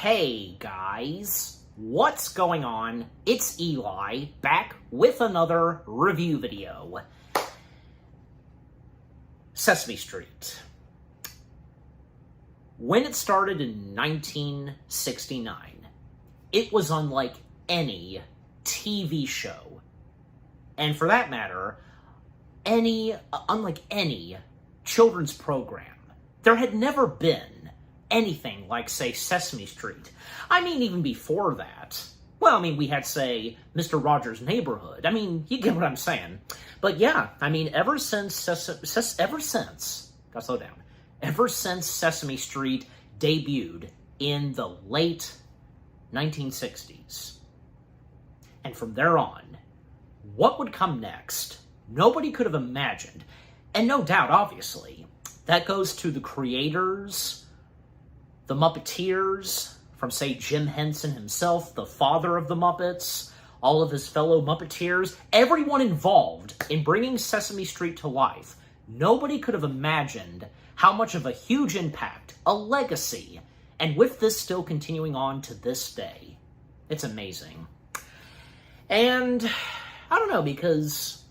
Hey guys, what's going on? It's Eli, back with another review video. Sesame Street. When it started in 1969, it was unlike any TV show, and for that matter, unlike any children's program. There had never been anything like, say, Sesame Street. I mean, even before that. Well, I mean, we had, say, Mr. Rogers' Neighborhood. I mean, you get what I'm saying. But yeah, I mean, ever since Sesame Street debuted in the late 1960s, and from there on, what would come next, nobody could have imagined. And no doubt, obviously, that goes to the creators, the Muppeteers, from, say, Jim Henson himself, the father of the Muppets, all of his fellow Muppeteers, everyone involved in bringing Sesame Street to life. Nobody could have imagined how much of a huge impact, a legacy, and with this still continuing on to this day. It's amazing. And I don't know, because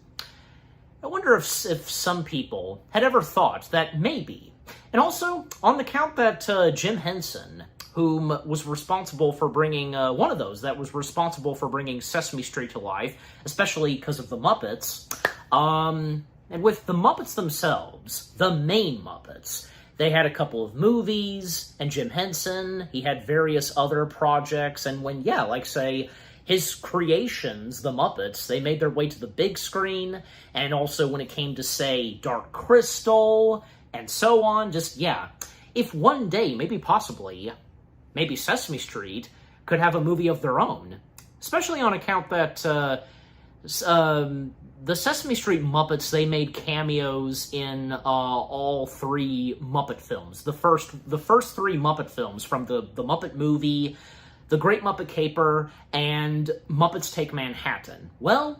I wonder if some people had ever thought that maybe, and also on the count that Jim Henson, whom was responsible for bringing, one of those that was responsible for bringing Sesame Street to life, especially because of the Muppets, and with the Muppets themselves, the main Muppets, they had a couple of movies, and Jim Henson, he had various other projects, and when, yeah, like, say, his creations, the Muppets, they made their way to the big screen, and also when it came to, say, Dark Crystal, and so on, just, yeah. If one day, maybe possibly, maybe Sesame Street could have a movie of their own, especially on account that the Sesame Street Muppets, they made cameos in all three Muppet films. The first three Muppet films, from the Muppet Movie, The Great Muppet Caper, and Muppets Take Manhattan. Well,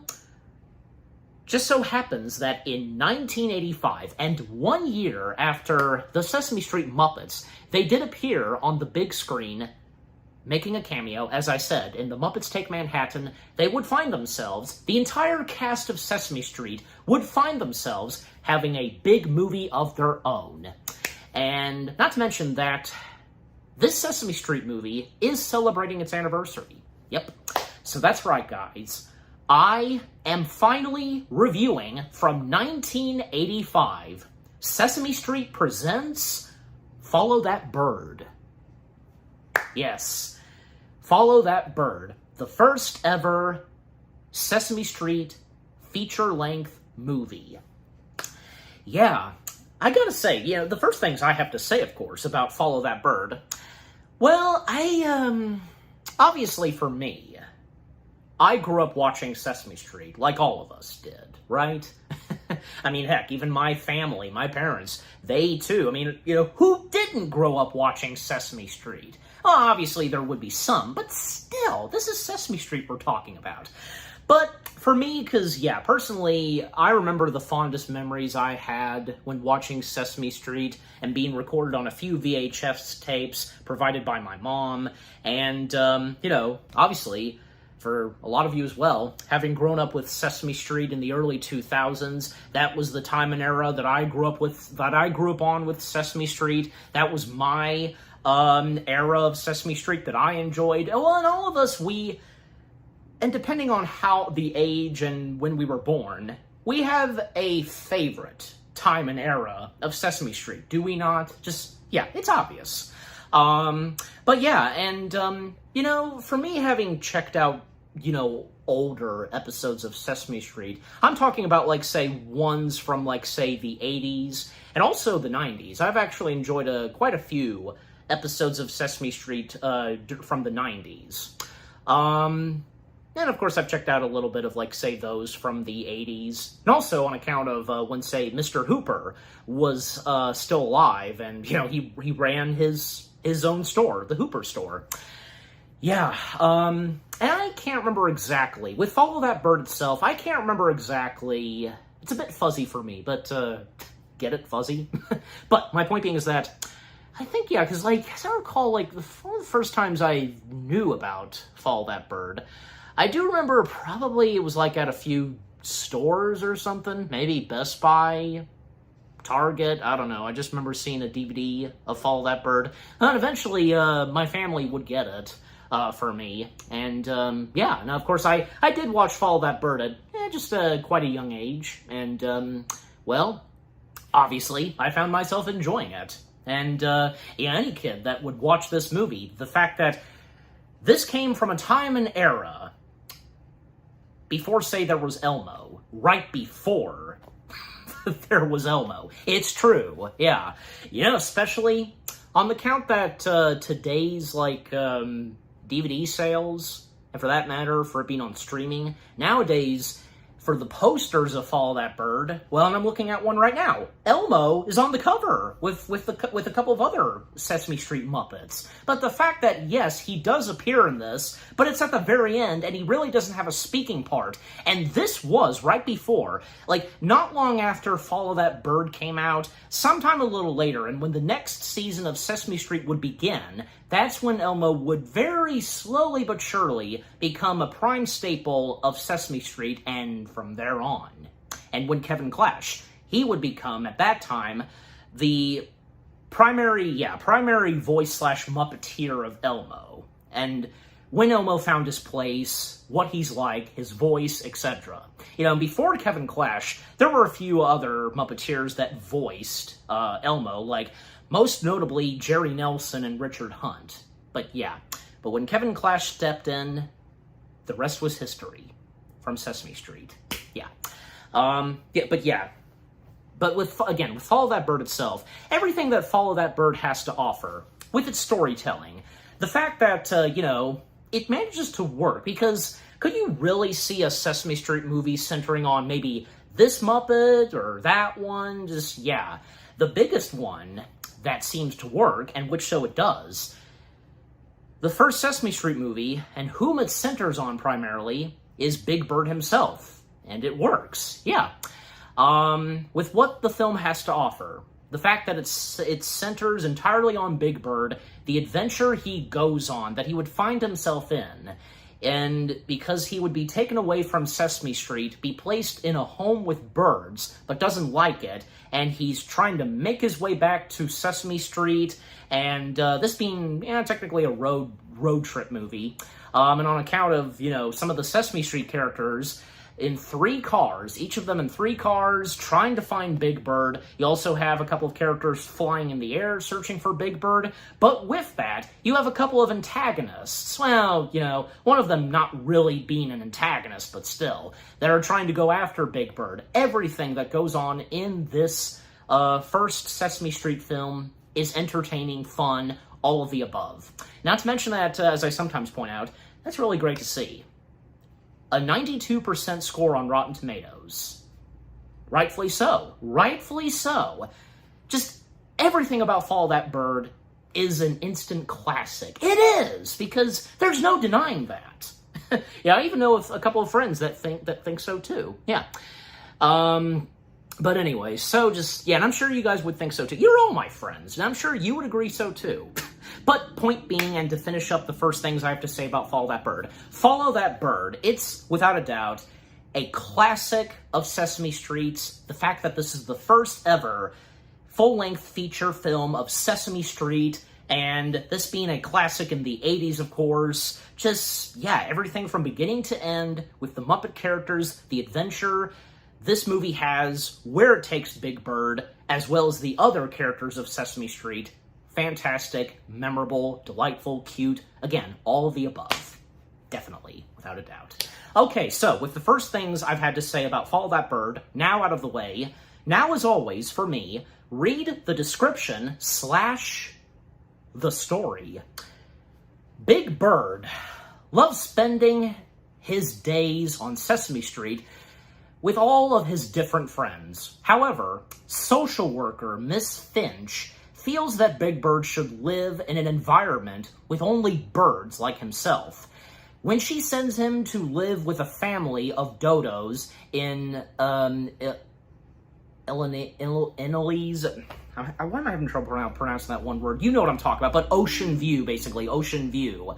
just so happens that in 1985, and 1 year after the Sesame Street Muppets, they did appear on the big screen, making a cameo, as I said, in the Muppets Take Manhattan. They would find themselves, the entire cast of Sesame Street would find themselves having a big movie of their own. And not to mention that this Sesame Street movie is celebrating its anniversary. Yep. So that's right, guys. I am finally reviewing from 1985, Sesame Street presents Follow That Bird. Yes, Follow That Bird, the first ever Sesame Street feature-length movie. Yeah, I gotta say, the first things I have to say, of course, about Follow That Bird, well, obviously for me, I grew up watching Sesame Street, like all of us did, right? I mean, heck, even my family, my parents, they too. I mean, who didn't grow up watching Sesame Street? Well, obviously there would be some, but still, this is Sesame Street we're talking about. But for me, because, yeah, personally, I remember the fondest memories I had when watching Sesame Street and being recorded on a few VHS tapes provided by my mom. And, obviously, for a lot of you as well, having grown up with Sesame Street in the early 2000s, that was the time and era that I grew up on with Sesame Street. That was my era of Sesame Street that I enjoyed. Well, and all of us, and depending on how the age and when we were born, we have a favorite time and era of Sesame Street, do we not? Just, yeah, it's obvious. But yeah, and, for me, having checked out, older episodes of Sesame Street, I'm talking about, like, say, ones from, like, say, the 80s, and also the 90s. I've actually enjoyed quite a few episodes of Sesame Street from the 90s. And, of course, I've checked out a little bit of, like, say, those from the 80s. And also on account of when, say, Mr. Hooper was still alive, and, he ran his own store, the Hooper store. Yeah, and I can't remember exactly. With Follow That Bird itself, I can't remember exactly. It's a bit fuzzy for me, but, get it? Fuzzy? But my point being is that I think, yeah, because, like, as I recall, like, one of the first times I knew about Follow That Bird, I do remember probably it was, like, at a few stores or something. Maybe Best Buy, Target, I don't know. I just remember seeing a DVD of Follow That Bird. And eventually, my family would get it for me. And, yeah, now, of course, I did watch Follow That Bird at just quite a young age. And, well, obviously, I found myself enjoying it. And any kid that would watch this movie, the fact that this came from a time and era before, say, there was Elmo, right before there was Elmo. It's true, yeah. You know, especially on the count that today's, like, DVD sales, and for that matter, for it being on streaming, nowadays, for the posters of Follow That Bird, well, and I'm looking at one right now, Elmo is on the cover with a couple of other Sesame Street Muppets. But the fact that, yes, he does appear in this, but it's at the very end, and he really doesn't have a speaking part. And this was right before, like, not long after Follow That Bird came out, sometime a little later, and when the next season of Sesame Street would begin, that's when Elmo would very slowly but surely become a prime staple of Sesame Street, and from there on. And when Kevin Clash, he would become, at that time, the primary voice / Muppeteer of Elmo. And when Elmo found his place, what he's like, his voice, etc. You know, before Kevin Clash, there were a few other Muppeteers that voiced Elmo, like most notably Jerry Nelson and Richard Hunt. But when Kevin Clash stepped in, the rest was history from Sesame Street. But with Follow That Bird itself, everything that Follow That Bird has to offer, with its storytelling, the fact that, it manages to work, because could you really see a Sesame Street movie centering on maybe this Muppet or that one? The biggest one that seems to work, and which so it does, the first Sesame Street movie, and whom it centers on primarily, is Big Bird himself. And it works, with what the film has to offer. The fact that it centers entirely on Big Bird, the adventure he goes on, that he would find himself in, and because he would be taken away from Sesame Street, be placed in a home with birds, but doesn't like it, and he's trying to make his way back to Sesame Street, and this being technically a road trip movie, and on account of, some of the Sesame Street characters in 3 cars, each of them in 3 cars, trying to find Big Bird. You also have a couple of characters flying in the air, searching for Big Bird. But with that, you have a couple of antagonists. Well, one of them not really being an antagonist, but still, that are trying to go after Big Bird. Everything that goes on in this first Sesame Street film is entertaining, fun, all of the above. Not to mention that, as I sometimes point out, that's really great to see. A 92% score on Rotten Tomatoes. Rightfully so. Rightfully so. Just everything about Follow That Bird is an instant classic. It is, because there's no denying that. I even know a couple of friends that think so too. But anyway, so and I'm sure you guys would think so too. You're all my friends, and I'm sure you would agree so too. But point being, and to finish up the first things I have to say about Follow That Bird. Follow That Bird, it's, without a doubt, a classic of Sesame Street's. The fact that this is the first ever full-length feature film of Sesame Street, and this being a classic in the 80s, of course. Everything from beginning to end, with the Muppet characters, the adventure this movie has, where it takes Big Bird, as well as the other characters of Sesame Street. Fantastic, memorable, delightful, cute. Again, all of the above. Definitely, without a doubt. Okay, so with the first things I've had to say about Follow That Bird now out of the way, now as always, for me, read the description / the story. Big Bird loves spending his days on Sesame Street with all of his different friends. However, social worker Miss Finch feels that Big Bird should live in an environment with only birds like himself. When she sends him to live with a family of dodos in Annalise. Why am I having trouble pronouncing that one word? You know what I'm talking about, but Ocean View, basically, Ocean View.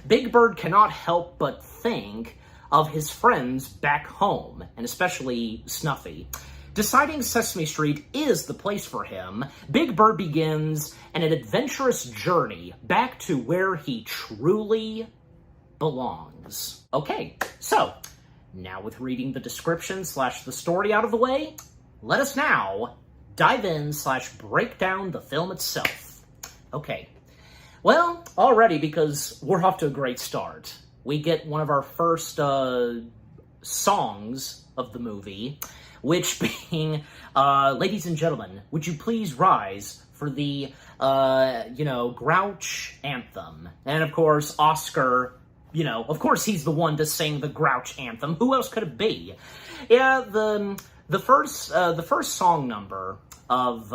Big Bird cannot help but think of his friends back home, and especially Snuffy. Deciding Sesame Street is the place for him, Big Bird begins an adventurous journey back to where he truly belongs. Okay, so, now with reading the description / the story out of the way, let us now dive in / break down the film itself. Okay, well, already, because we're off to a great start, we get one of our first songs of the movie, which being, ladies and gentlemen, would you please rise for the, Grouch anthem. And of course, Oscar, of course he's the one to sing the Grouch anthem. Who else could it be? Yeah, the first song number of,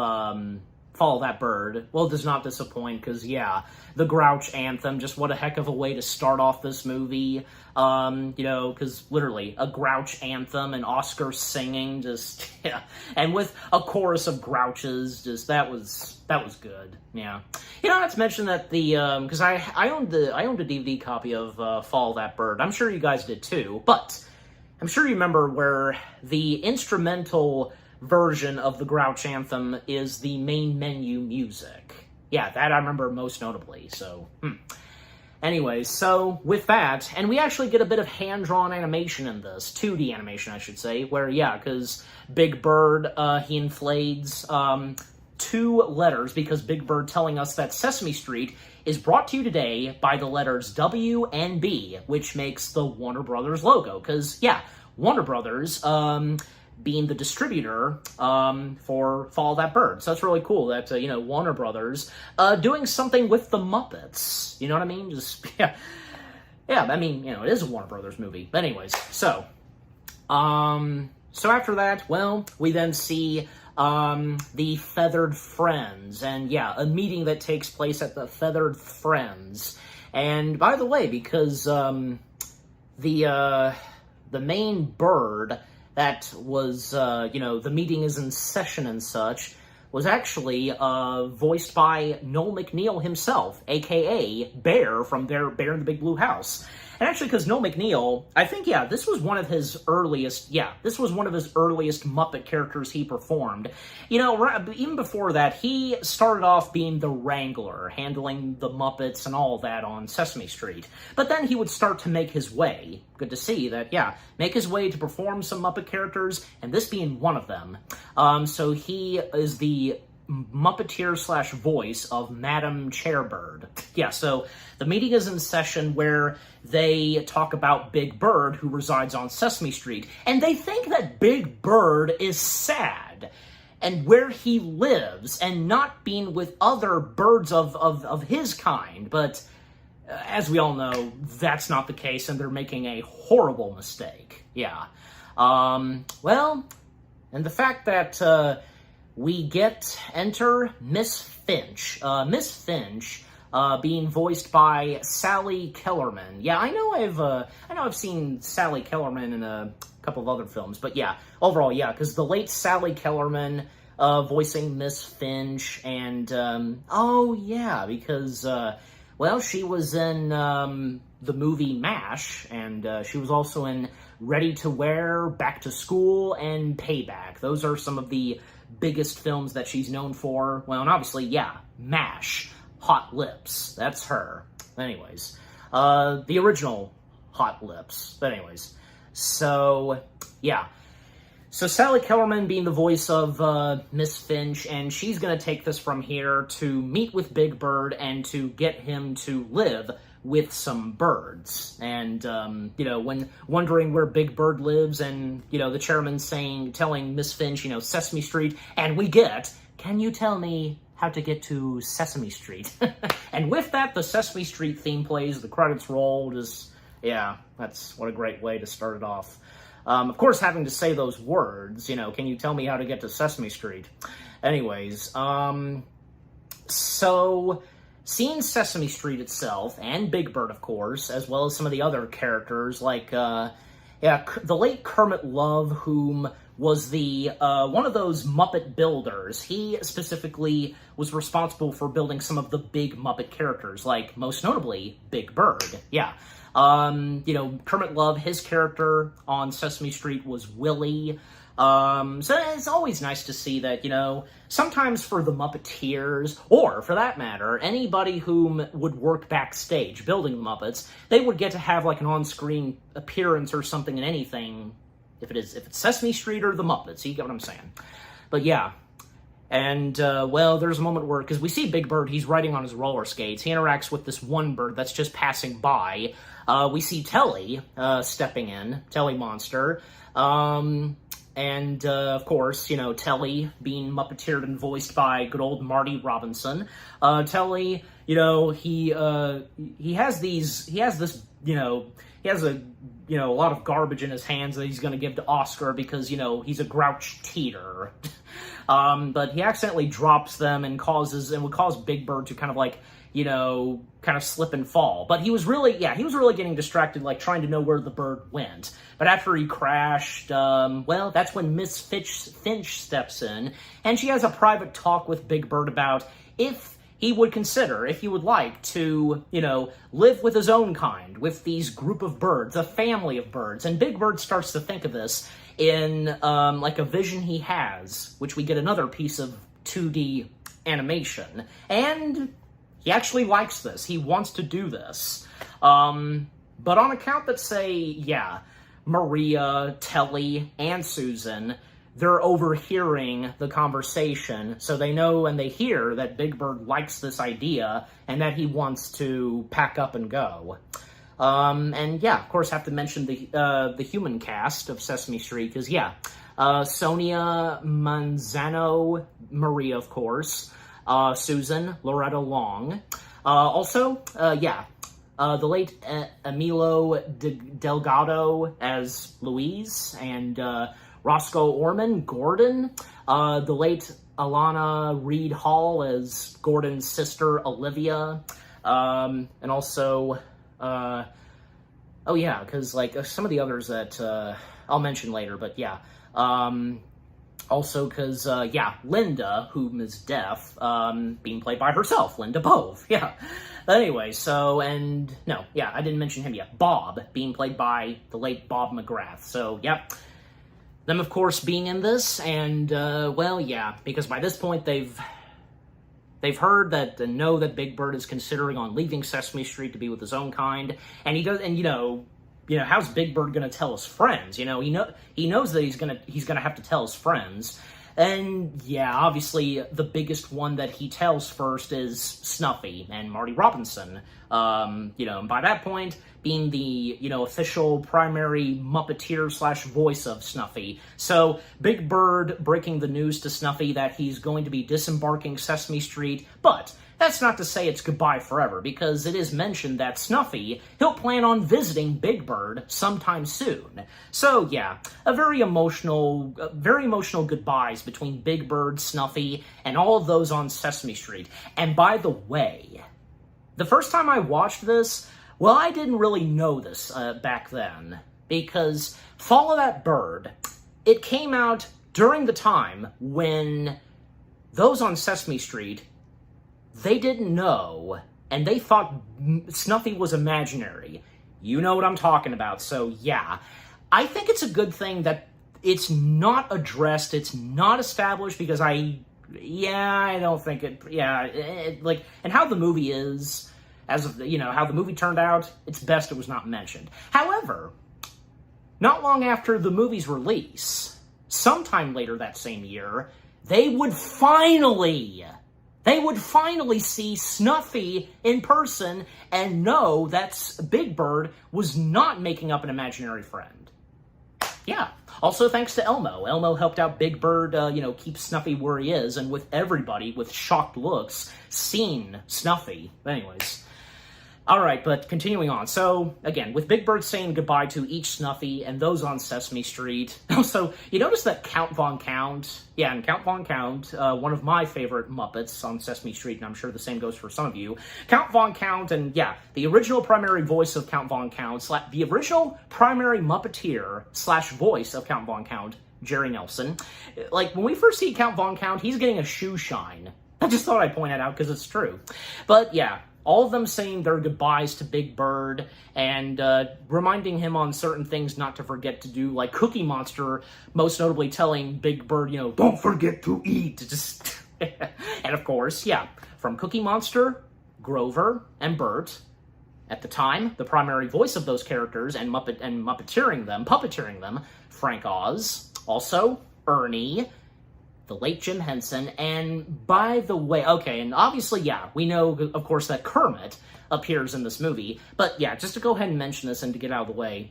Follow That Bird, well, does not disappoint, because, yeah, the Grouch anthem, just what a heck of a way to start off this movie, because literally, a Grouch anthem and Oscar singing, just, yeah, and with a chorus of Grouches, just, that was good, yeah. Not to mention that because I owned a DVD copy of, Follow That Bird. I'm sure you guys did too, but I'm sure you remember where the instrumental version of the Grouch anthem is the main menu music. Yeah, that I remember most notably, so, Anyways, so with that, and we actually get a bit of hand-drawn animation in this, 2D animation, I should say, where, yeah, because Big Bird, he inflates, 2 letters, because Big Bird telling us that Sesame Street is brought to you today by the letters W and B, which makes the Warner Brothers logo, because, yeah, Warner Brothers, being the distributor for Follow That Bird. So that's really cool that, Warner Brothers doing something with the Muppets. You know what I mean? Just, yeah. Yeah, I mean, it is a Warner Brothers movie. But anyways, so after that, well, we then see the Feathered Friends. And, yeah, a meeting that takes place at the Feathered Friends. And, by the way, because the main bird that was, the meeting is in session and such, was actually voiced by Noel McNeil himself, a.k.a. Bear from Bear in the Big Blue House. And actually, because Noel McNeil, I think, yeah, this was one of his earliest Muppet characters he performed. Even before that, he started off being the Wrangler, handling the Muppets and all that on Sesame Street. But then he would start to make his way. Good to see that, yeah, make his way to perform some Muppet characters, and this being one of them. So he is the Muppeteer / voice of Madam Chairbird. Yeah, so the meeting is in session where they talk about Big Bird, who resides on Sesame Street, and they think that Big Bird is sad, and where he lives, and not being with other birds of his kind, but as we all know, that's not the case, and they're making a horrible mistake. Yeah. Well, and the fact that, we enter Miss Finch. Miss Finch, being voiced by Sally Kellerman. Yeah, I know I've seen Sally Kellerman in a couple of other films, but yeah, overall, yeah, because the late Sally Kellerman, voicing Miss Finch, and, oh yeah, because, well, she was in, the movie MASH, and, she was also in Ready to Wear, Back to School, and Payback. Those are some of the biggest films that she's known for. Well, and obviously, yeah, MASH, Hot Lips, that's her. Anyways, the original Hot Lips. But anyways, so, yeah. So Sally Kellerman being the voice of Miss Finch, and she's going to take this from here to meet with Big Bird and to get him to live with some birds. And, when wondering where Big Bird lives, and, the chairman telling Miss Finch, Sesame Street, and we get, can you tell me how to get to Sesame Street? And with that, the Sesame Street theme plays, the credits roll, just, yeah, that's what a great way to start it off. Of course, having to say those words, can you tell me how to get to Sesame Street? Anyways, so seeing Sesame Street itself, and Big Bird, of course, as well as some of the other characters, like, the late Kermit Love, whom was the one of those Muppet builders. He specifically was responsible for building some of the big Muppet characters, like most notably Big Bird. Yeah. Kermit Love, his character on Sesame Street was Willie. So it's always nice to see that, sometimes for the Muppeteers, or for that matter, anybody whom would work backstage building the Muppets, they would get to have like an on-screen appearance or something in anything, if it's Sesame Street or the Muppets, you get what I'm saying. But yeah. And, there's a moment where, because we see Big Bird, he's riding on his roller skates. He interacts with this one bird that's just passing by. We see Telly stepping in, Telly Monster. Of course, Telly being Muppeteered and voiced by good old Marty Robinson. Telly, he has a lot of garbage in his hands that he's going to give to Oscar because, he's a grouch teeter. But he accidentally drops them and would cause Big Bird to kind of slip and fall. But he was really getting distracted, like trying to know where the bird went. But after he crashed, that's when Miss Finch steps in, and she has a private talk with Big Bird about if he would like to, live with his own kind, with these group of birds, a family of birds. And Big Bird starts to think of this in, a vision he has, which we get another piece of 2D animation. And he actually likes this. He wants to do this. But on account that, Maria, Telly, and Susan, they're overhearing the conversation, so they know and they hear that Big Bird likes this idea and that he wants to pack up and go. Of course, have to mention the human cast of Sesame Street, because, Sonia Manzano, Maria, of course, Susan, Loretta Long. The late Emilio Delgado as Louise, and Roscoe Orman, Gordon. The late Alana Reed Hall as Gordon's sister, Olivia. And also, because some of the others that I'll mention later, but yeah. Also, because, Linda, whom is deaf, being played by herself, Linda Bove, yeah. But anyway, I didn't mention him yet. Bob, being played by the late Bob McGrath, so, yep. Them, of course, being in this, and, because by this point they've heard that, and know that Big Bird is considering on leaving Sesame Street to be with his own kind, and he does, and, how's Big Bird gonna tell his friends? He knows that he's gonna have to tell his friends. And obviously the biggest one that he tells first is Snuffy and Marty Robinson. And by that point, being the, official primary Muppeteer / voice of Snuffy. So Big Bird breaking the news to Snuffy that he's going to be disembarking Sesame Street, but that's not to say it's goodbye forever, because it is mentioned that Snuffy, he'll plan on visiting Big Bird sometime soon. So, very emotional goodbyes between Big Bird, Snuffy, and all of those on Sesame Street. And by the way, the first time I watched this, I didn't really know this back then, because Follow That Bird, it came out during the time when those on Sesame Street, they didn't know, and they thought Snuffy was imaginary. You know what I'm talking about, so yeah. I think it's a good thing that it's not addressed, it's not established, because I don't think and how the movie is, as of, how the movie turned out, it's best it was not mentioned. However, not long after the movie's release, sometime later that same year, they would finally see Snuffy in person and know that Big Bird was not making up an imaginary friend. Yeah. Also, thanks to Elmo. Elmo helped out Big Bird, keep Snuffy where he is, and with everybody, with shocked looks, seen Snuffy. Anyways. Alright, but continuing on. So, again, with Big Bird saying goodbye to each Snuffy and those on Sesame Street. Also, you notice that Count Von Count, and Count Von Count, one of my favorite Muppets on Sesame Street, and I'm sure the same goes for some of you. Count Von Count, and the original primary voice of Count Von Count, the original primary Muppeteer / voice of Count Von Count, Jerry Nelson. Like, when we first see Count Von Count, he's getting a shoe shine. I just thought I'd point that out because it's true. But yeah, all of them saying their goodbyes to Big Bird and reminding him on certain things not to forget to do, like Cookie Monster most notably telling Big Bird, you know, don't forget to eat. Just and of course, yeah, from Cookie Monster, Grover, and Bert. At the time, the primary voice of those characters and puppeteering them, Frank Oz. Also, Ernie, the late Jim Henson, and by the way, okay, and obviously, yeah, we know, of course, that Kermit appears in this movie, but yeah, just to go ahead and mention this and to get out of the way,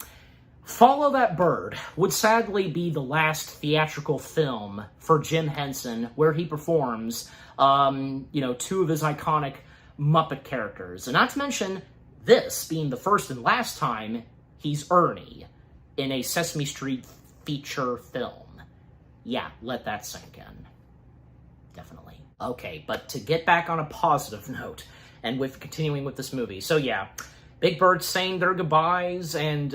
Follow That Bird would sadly be the last theatrical film for Jim Henson where he performs, two of his iconic Muppet characters, and not to mention this being the first and last time he's Ernie in a Sesame Street feature film. Yeah, let that sink in. Definitely. Okay, but to get back on a positive note, and with continuing with this movie, so yeah, Big Bird's saying their goodbyes, and,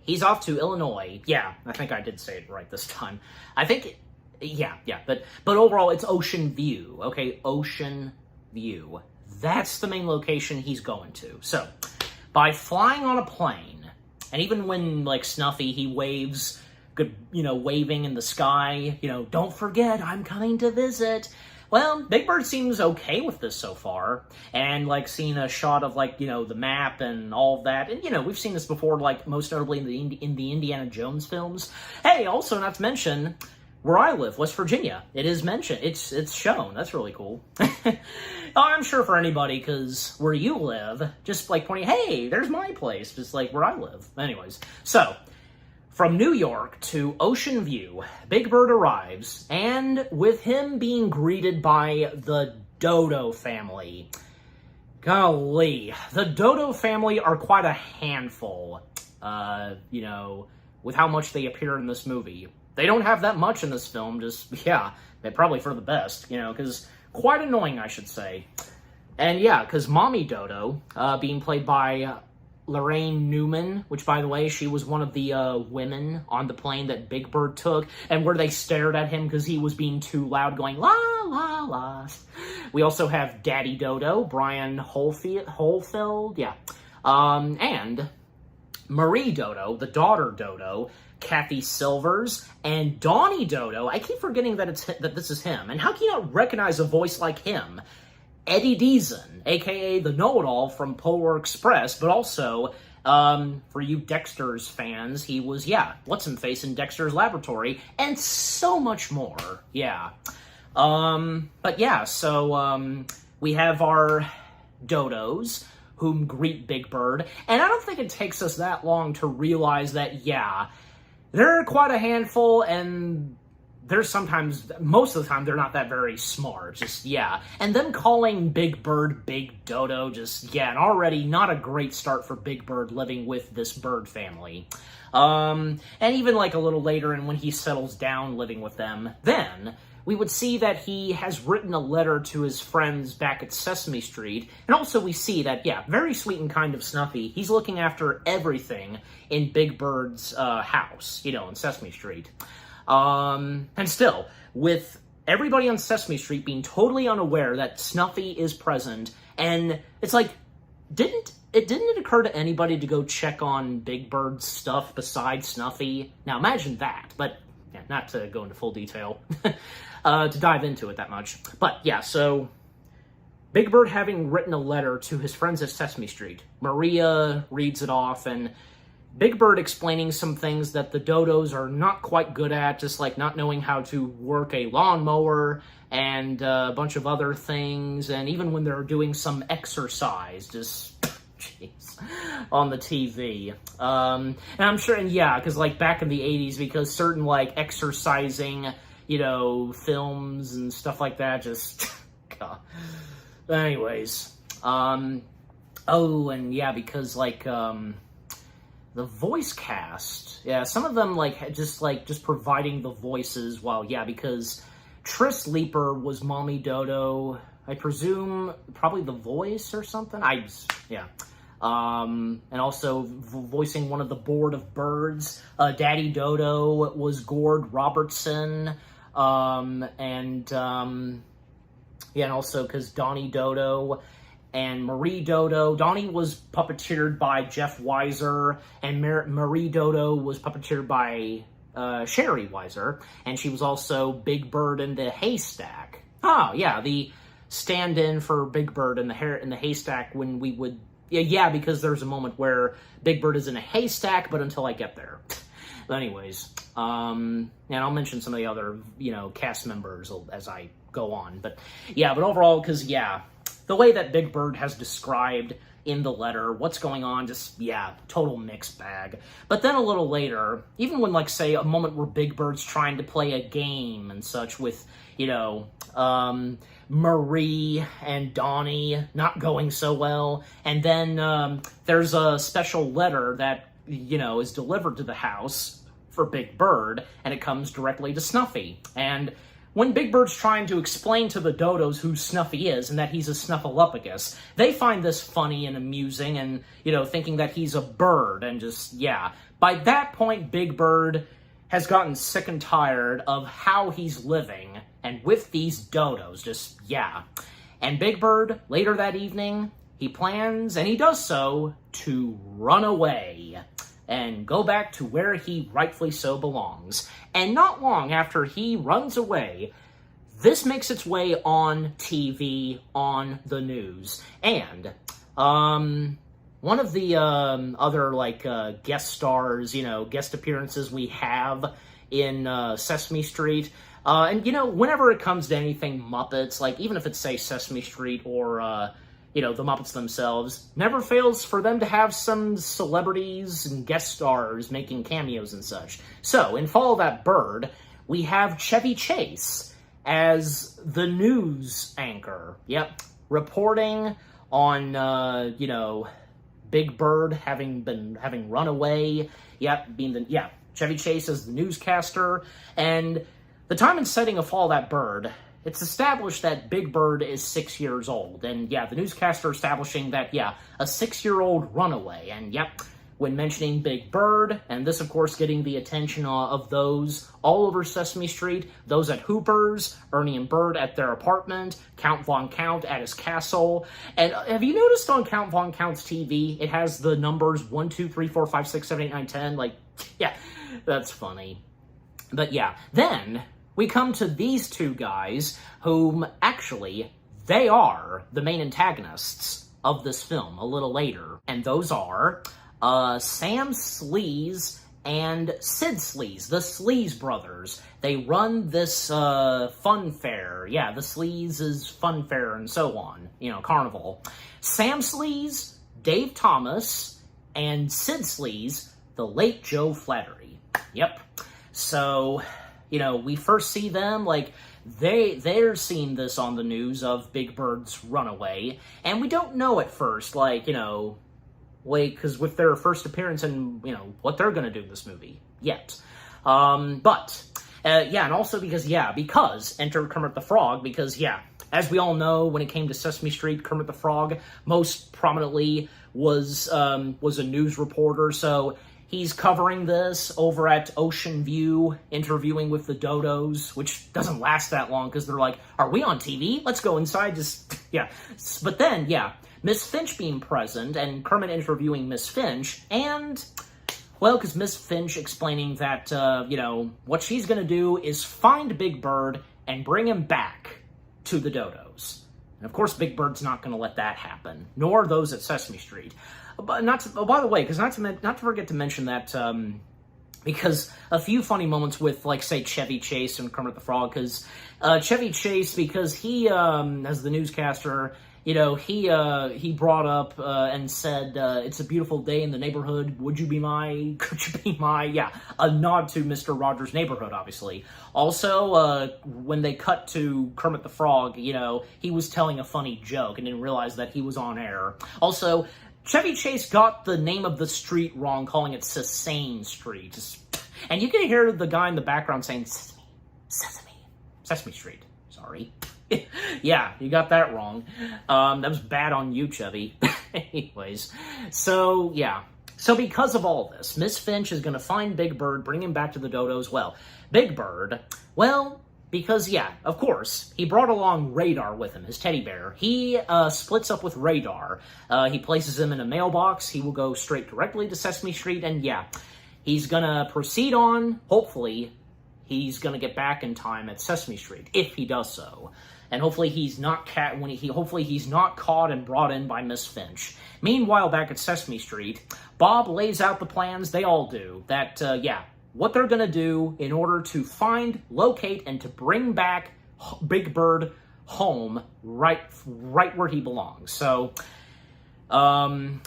he's off to Illinois. Yeah, I think I did say it right this time. I think, but overall, it's Ocean View, okay? Ocean View. That's the main location he's going to. So, by flying on a plane, and even when, like, Snuffy, he waves, waving in the sky, don't forget, I'm coming to visit. Well, Big Bird seems okay with this so far, and, like, seeing a shot of, like, the map and all of that, and, we've seen this before, like, most notably in the Indiana Jones films. Hey, also, not to mention, where I live, West Virginia, it is mentioned, it's shown, that's really cool. I'm sure for anybody, because where you live, just, like, pointing, hey, there's my place, just, like, where I live. Anyways, so, from New York to Ocean View, Big Bird arrives, and with him being greeted by the Dodo family. Golly, the Dodo family are quite a handful, with how much they appear in this movie. They don't have that much in this film, they're probably for the best, because quite annoying, I should say. And yeah, because Mommy Dodo, being played by Lorraine Newman, which, by the way, she was one of the women on the plane that Big Bird took, and where they stared at him because he was being too loud, going, la, la, la. We also have Daddy Dodo, Brian Holfield, and Marie Dodo, the daughter Dodo, Kathy Silvers, and Donnie Dodo. I keep forgetting that this is him, and how can you not recognize a voice like him? Eddie Deason, a.k.a. the know-it-all from Polar Express, but also, for you Dexter's fans, he was, what's-him-face in Dexter's Laboratory, and so much more, we have our Dodos, whom greet Big Bird, and I don't think it takes us that long to realize that, they're quite a handful, and most of the time, they're not that very smart, and them calling Big Bird Big Dodo, and already not a great start for Big Bird living with this bird family. And even, like, a little later, and when he settles down living with them, then we would see that he has written a letter to his friends back at Sesame Street, and also we see that, very sweet and kind of Snuffy, he's looking after everything in Big Bird's house, in Sesame Street. And still, with everybody on Sesame Street being totally unaware that Snuffy is present, and it's like, didn't it occur to anybody to go check on Big Bird's stuff besides Snuffy? Now imagine that, but not to go into full detail, to dive into it that much. But so Big Bird having written a letter to his friends at Sesame Street, Maria reads it off, and Big Bird explaining some things that the Dodos are not quite good at, just like not knowing how to work a lawnmower and a bunch of other things, and even when they're doing some exercise, on the TV. And I'm sure, because, like, back in the 80s, because certain, like, exercising, films and stuff like that, God. Anyways. Because, like, the voice cast, some of them, just providing the voices, because Tris Leeper was Mommy Dodo, I presume, probably the voice or something, and also voicing one of the Board of Birds. Daddy Dodo was Gord Robertson, and also because Donnie Dodo and Marie Dodo. Donnie was puppeteered by Jeff Weiser, and Marie Dodo was puppeteered by Sherry Weiser, and she was also Big Bird in the Haystack. Oh, yeah, the stand-in for Big Bird in the Haystack when we would... Yeah, because there's a moment where Big Bird is in a haystack, but until I get there. But anyways, and I'll mention some of the other, cast members as I go on. But overall, because, the way that Big Bird has described in the letter what's going on, just, total mixed bag. But then a little later, even when, like, say, a moment where Big Bird's trying to play a game and such with, Marie and Donnie not going so well, and then there's a special letter that, is delivered to the house for Big Bird, and it comes directly to Snuffy. And when Big Bird's trying to explain to the Dodos who Snuffy is and that he's a Snuffleupagus, they find this funny and amusing and, thinking that he's a bird and just, By that point, Big Bird has gotten sick and tired of how he's living and with these Dodos, And Big Bird, later that evening, he plans, and he does so, to run away and go back to where he rightfully so belongs. And not long after he runs away, this makes its way on TV, on the news. And, one of the other, guest stars, guest appearances we have in Sesame Street, and, whenever it comes to anything Muppets, like, even if it's, say, Sesame Street or, the Muppets themselves, never fails for them to have some celebrities and guest stars making cameos and such. So, in Follow That Bird, we have Chevy Chase as the news anchor. Yep, reporting on, Big Bird having run away. Yep, Chevy Chase as the newscaster. And the time and setting of Follow That Bird, it's established that Big Bird is 6 years old. And the newscaster establishing that, a 6-year-old runaway. And when mentioning Big Bird, and this, of course, getting the attention of those all over Sesame Street, those at Hooper's, Ernie and Bert at their apartment, Count Von Count at his castle. And have you noticed on Count Von Count's TV, it has the numbers 1, 2, 3, 4, 5, 6, 7, 8, 9, 10? Like, that's funny. But then we come to these two guys, whom, actually, they are the main antagonists of this film a little later. And those are Sam Sleaze and Sid Sleaze, the Sleaze brothers. They run this fun fair. The Sleaze's fun fair and so on. Carnival. Sam Sleaze, Dave Thomas, and Sid Sleaze, the late Joe Flattery. Yep. So, we first see them, they're seeing this on the news of Big Bird's runaway, and we don't know at first, because with their first appearance and, what they're gonna do in this movie yet. And also because enter Kermit the Frog, because, as we all know, when it came to Sesame Street, Kermit the Frog most prominently was a news reporter, so he's covering this over at Ocean View, interviewing with the Dodos, which doesn't last that long, because they're like, are we on TV? Let's go inside, But then, Miss Finch being present, and Kermit interviewing Miss Finch, and, because Miss Finch explaining that, what she's gonna do is find Big Bird and bring him back to the Dodos. And of course, Big Bird's not gonna let that happen, nor those at Sesame Street. But by the way, because not to forget to mention that, because a few funny moments with, say, Chevy Chase and Kermit the Frog, because Chevy Chase, because he, as the newscaster, he brought up and said, it's a beautiful day in the neighborhood, could you be my, a nod to Mr. Rogers' Neighborhood, obviously. Also, when they cut to Kermit the Frog, he was telling a funny joke and didn't realize that he was on air. Also, Chevy Chase got the name of the street wrong, calling it Sesame Street. And you can hear the guy in the background saying, Sesame Street. Sorry. Yeah, you got that wrong. That was bad on you, Chubby. Anyways, so yeah. So because of all this, Miss Finch is going to find Big Bird, bring him back to the dodos. Well, Big Bird, well, because, yeah, of course, he brought along Radar with him, his teddy bear. He splits up with Radar. He places him in a mailbox. He will go straight directly to Sesame Street, and yeah, he's going to proceed on. Hopefully, he's going to get back in time at Sesame Street, if he does so. And hopefully he's not hopefully he's not caught and brought in by Miss Finch. Meanwhile, back at Sesame Street, Bob lays out the plans. They all do. That what they're gonna do in order to find, locate, and to bring back Big Bird home right where he belongs. So, some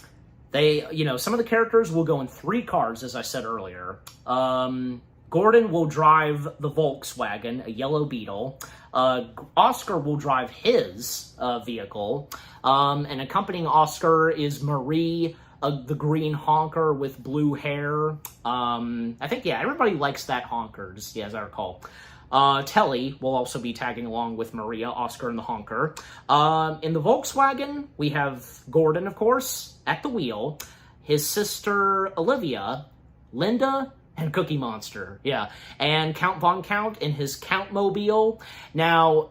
of the characters will go in 3 cars, as I said earlier. Gordon will drive the Volkswagen, a yellow Beetle. Oscar will drive his vehicle. And accompanying Oscar is Marie, the green honker with blue hair. I think, yeah, everybody likes that honker, just, yeah, as I recall. Telly will also be tagging along with Maria, Oscar, and the honker. In the Volkswagen, we have Gordon, of course, at the wheel. His sister, Olivia, Linda, and Cookie Monster, yeah. And Count Von Count in his Countmobile. Now,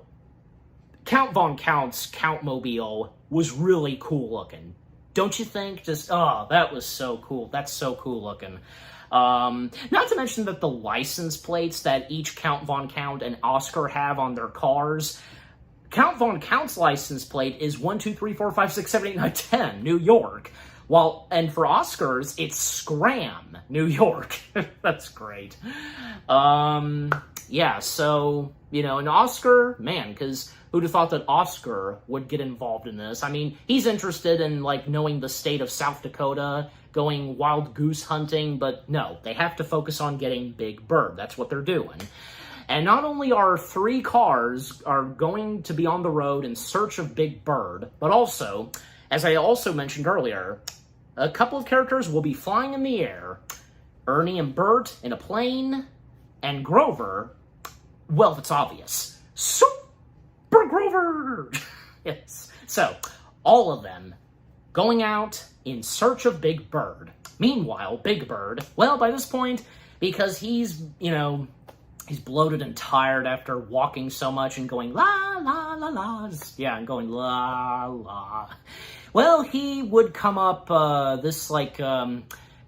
Count Von Count's Countmobile was really cool looking. Don't you think? Just, oh, that was so cool. That's so cool looking. Not to mention that the license plates that each Count Von Count and Oscar have on their cars, Count Von Count's license plate is 1, 2, 3, 4, 5, 6, 7, 8, 9, 10, New York. And for Oscars, it's Scram, New York. That's great. Yeah, so, and Oscar, man, because who'd have thought that Oscar would get involved in this? I mean, he's interested in, knowing the state of South Dakota, going wild goose hunting, but no, they have to focus on getting Big Bird. That's what they're doing. And not only are 3 cars are going to be on the road in search of Big Bird, but also, as I also mentioned earlier, a couple of characters will be flying in the air. Ernie and Bert in a plane, and Grover, well, it's obvious. Super Grover! Yes. So, all of them going out in search of Big Bird. Meanwhile, Big Bird, well, by this point, because he's bloated and tired after walking so much and going la, la, la, la. Yeah, and going la, la. Well, he would come up this,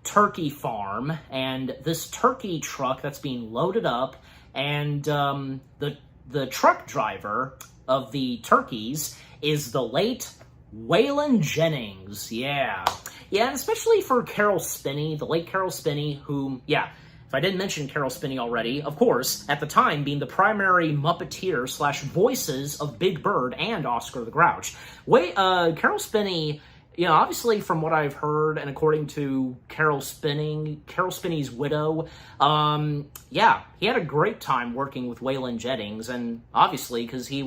turkey farm, and this turkey truck that's being loaded up, and the truck driver of the turkeys is the late Waylon Jennings. Yeah. Yeah, and especially for Carol Spinney, the late Carol Spinney, whom, yeah, if I didn't mention Carol Spinney already, of course, at the time being the primary Muppeteer / voices of Big Bird and Oscar the Grouch. Carol Spinney, obviously from what I've heard and according to Carol Spinney's widow, yeah, he had a great time working with Waylon Jennings, and obviously because he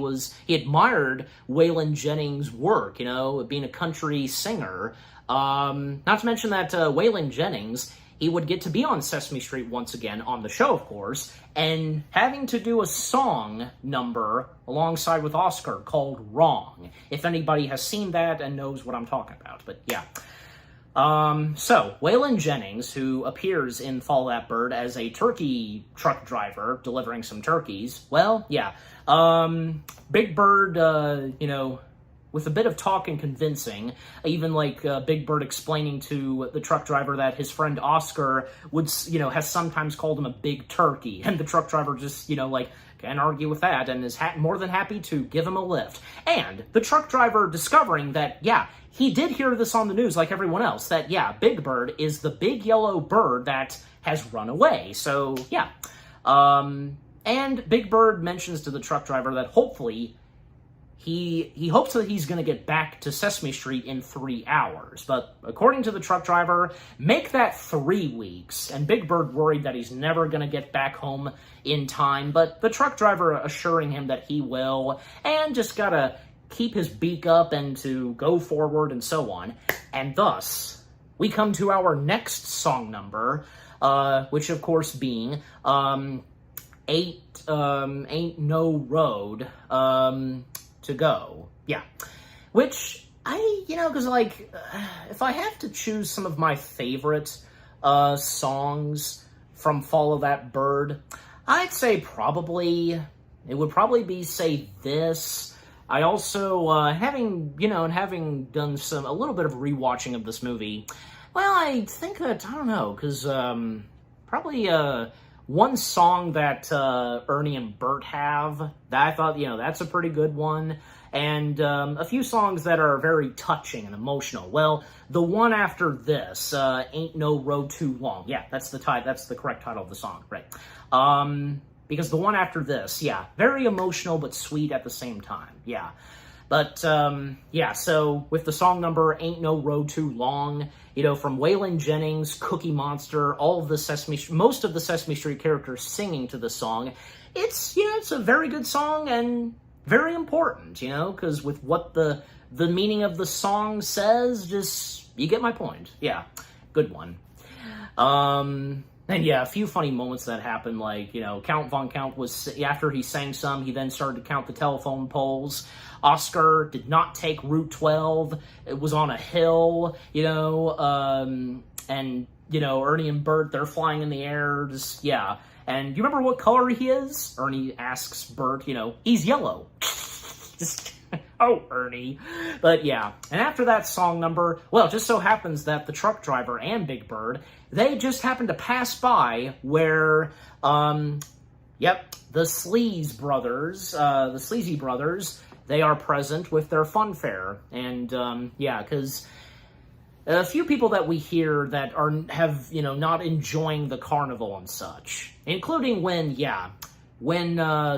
admired Waylon Jennings' work, being a country singer. Not to mention that Waylon Jennings, he would get to be on Sesame Street once again, on the show, of course, and having to do a song number alongside with Oscar called Wrong, if anybody has seen that and knows what I'm talking about, but yeah. So, Waylon Jennings, who appears in Follow That Bird as a turkey truck driver delivering some turkeys, well, yeah, Big Bird, with a bit of talk and convincing, even Big Bird explaining to the truck driver that his friend Oscar has sometimes called him a big turkey, and the truck driver just, can't argue with that, and is more than happy to give him a lift. And the truck driver discovering that, yeah, he did hear this on the news like everyone else, that, yeah, Big Bird is the big yellow bird that has run away. So, yeah. And Big Bird mentions to the truck driver that hopefully he hopes that he's going to get back to Sesame Street in 3 hours, but according to the truck driver, make that 3 weeks, and Big Bird worried that he's never going to get back home in time, but the truck driver assuring him that he will, and just gotta keep his beak up and to go forward and so on. And thus, we come to our next song number, which of course being, Ain't No Road, to go. Yeah. Which, because, like, if I have to choose some of my favorite songs from Follow That Bird, I'd say it would probably be, say, this. I also, having done a little bit of rewatching of this movie, well, I think that, I don't know, because, probably, one song that, Ernie and Bert have, that I thought, that's a pretty good one, and, a few songs that are very touching and emotional. Well, the one after this, Ain't No Road Too Long, yeah, that's the correct title of the song, right, because the one after this, yeah, very emotional but sweet at the same time, yeah. But, so with the song number Ain't No Road Too Long, from Waylon Jennings, Cookie Monster, most of the Sesame Street characters singing to the song, it's a very good song and very important, because with what the meaning of the song says, you get my point. Yeah, good one. And yeah, a few funny moments that happened, like, Count Von Count after he sang some, he then started to count the telephone poles. Oscar did not take Route 12. It was on a hill, and, Ernie and Bert, they're flying in the air, yeah. And you remember what color he is? Ernie asks Bert, he's yellow. Oh, Ernie. But yeah, and after that song number, well, it just so happens that the truck driver and Big Bird, they just happened to pass by where, the Sleazy brothers, they are present with their fun fair. And, because a few people that we hear that have not enjoying the carnival and such, including when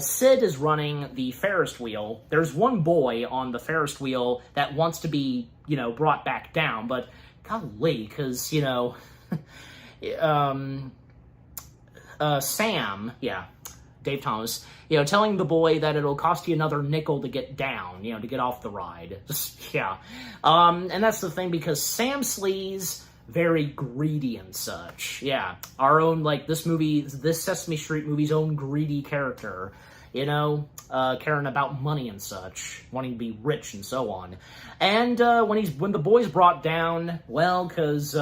Sid is running the Ferris wheel, there's one boy on the Ferris wheel that wants to be, brought back down, but golly, because, Sam, Dave Thomas, telling the boy that it'll cost you another nickel to get down, to get off the ride. And that's the thing, because Sam Sleaze, very greedy and such. Yeah, our own, this Sesame Street movie's own greedy character, caring about money and such, wanting to be rich and so on. And when the boy's brought down, well, because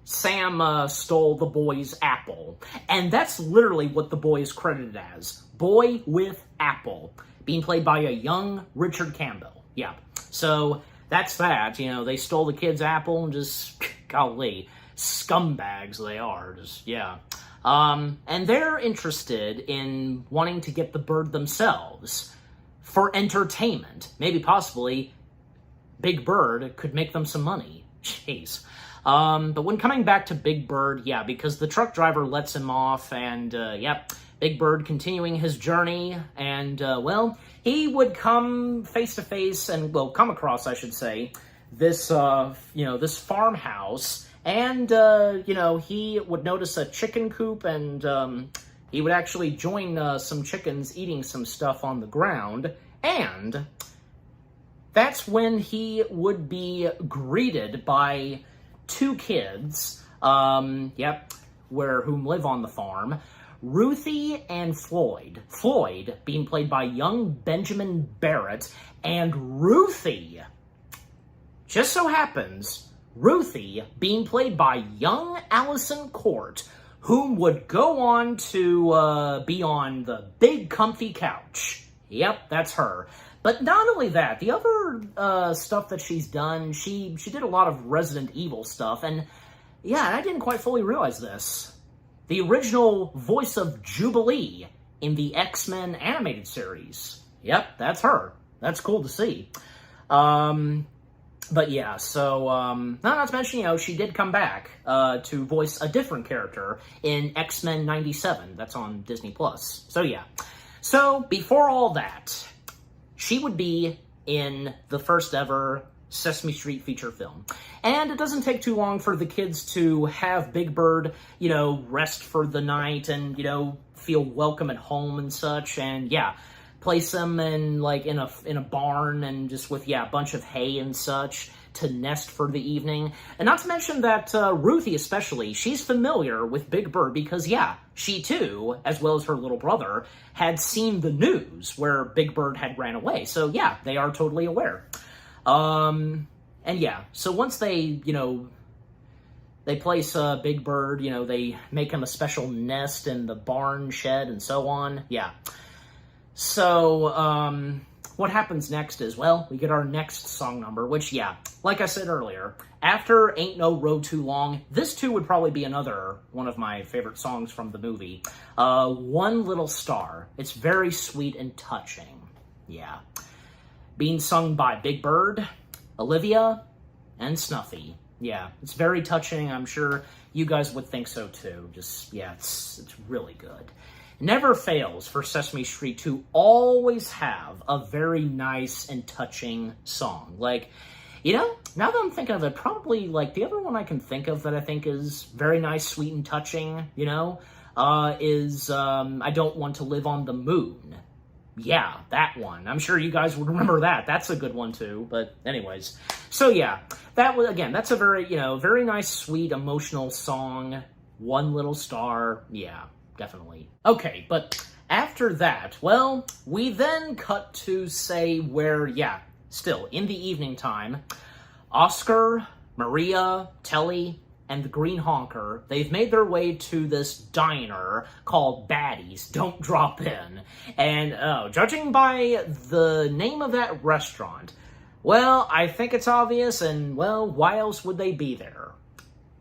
Sam stole the boy's apple. And that's literally what the boy is credited as. Boy with apple. Being played by a young Richard Campbell. Yeah. So that's that. They stole the kid's apple and just, golly, scumbags they are. Just, yeah. And they're interested in wanting to get the bird themselves for entertainment. Maybe possibly Big Bird could make them some money. Jeez. But when coming back to Big Bird, yeah, because the truck driver lets him off, and, Big Bird continuing his journey, and, he would come face to face, and, come across, I should say, this, this farmhouse, and, he would notice a chicken coop, and, he would actually join, some chickens eating some stuff on the ground, and that's when he would be greeted by two kids, whom live on the farm, Ruthie and Floyd. Floyd being played by young Benjamin Barrett, and Ruthie, just so happens, Ruthie being played by young Allison Court, whom would go on to be on the big comfy couch. Yep, that's her. But not only that, the other stuff that she's done, she did a lot of Resident Evil stuff, and yeah, I didn't quite fully realize this. The original voice of Jubilee in the X-Men animated series. Yep, that's her. That's cool to see. But yeah, so, not to mention, she did come back to voice a different character in X-Men 97. That's on Disney+. So yeah. So, before all that, she would be in the first ever Sesame Street feature film. And it doesn't take too long for the kids to have Big Bird, rest for the night and, feel welcome at home and such. And yeah, place them in, in a barn and just with, a bunch of hay and such. to nest for the evening. And not to mention that Ruthie especially, she's familiar with Big Bird because, yeah, she too, as well as her little brother, had seen the news where Big Bird had ran away. So, yeah, they are totally aware. And yeah, so once they, they place Big Bird, they make him a special nest in the barn shed and so on. Yeah. So, what happens next is, well, we get our next song number, which, yeah, like I said earlier, after Ain't No Road Too Long, this too would probably be another one of my favorite songs from the movie. One Little Star. It's very sweet and touching. Yeah. Being sung by Big Bird, Olivia, and Snuffy. Yeah, it's very touching. I'm sure you guys would think so too. Just, yeah, it's really good. It never fails for Sesame Street to always have a very nice and touching song. Like, now that I'm thinking of it, probably, like, the other one I can think of that I think is very nice, sweet, and touching, is I Don't Want to Live on the Moon. Yeah, that one. I'm sure you guys would remember that. That's a good one, too. But anyways. So, yeah. That was, again, that's a very, very nice, sweet, emotional song. One Little Star. Yeah, definitely. Okay, but after that, well, we then cut to, say, where, yeah, still, in the evening time, Oscar, Maria, Telly, and the Green Honker, they've made their way to this diner called Baddies Don't Drop In. And, judging by the name of that restaurant, well, I think it's obvious, and, well, why else would they be there?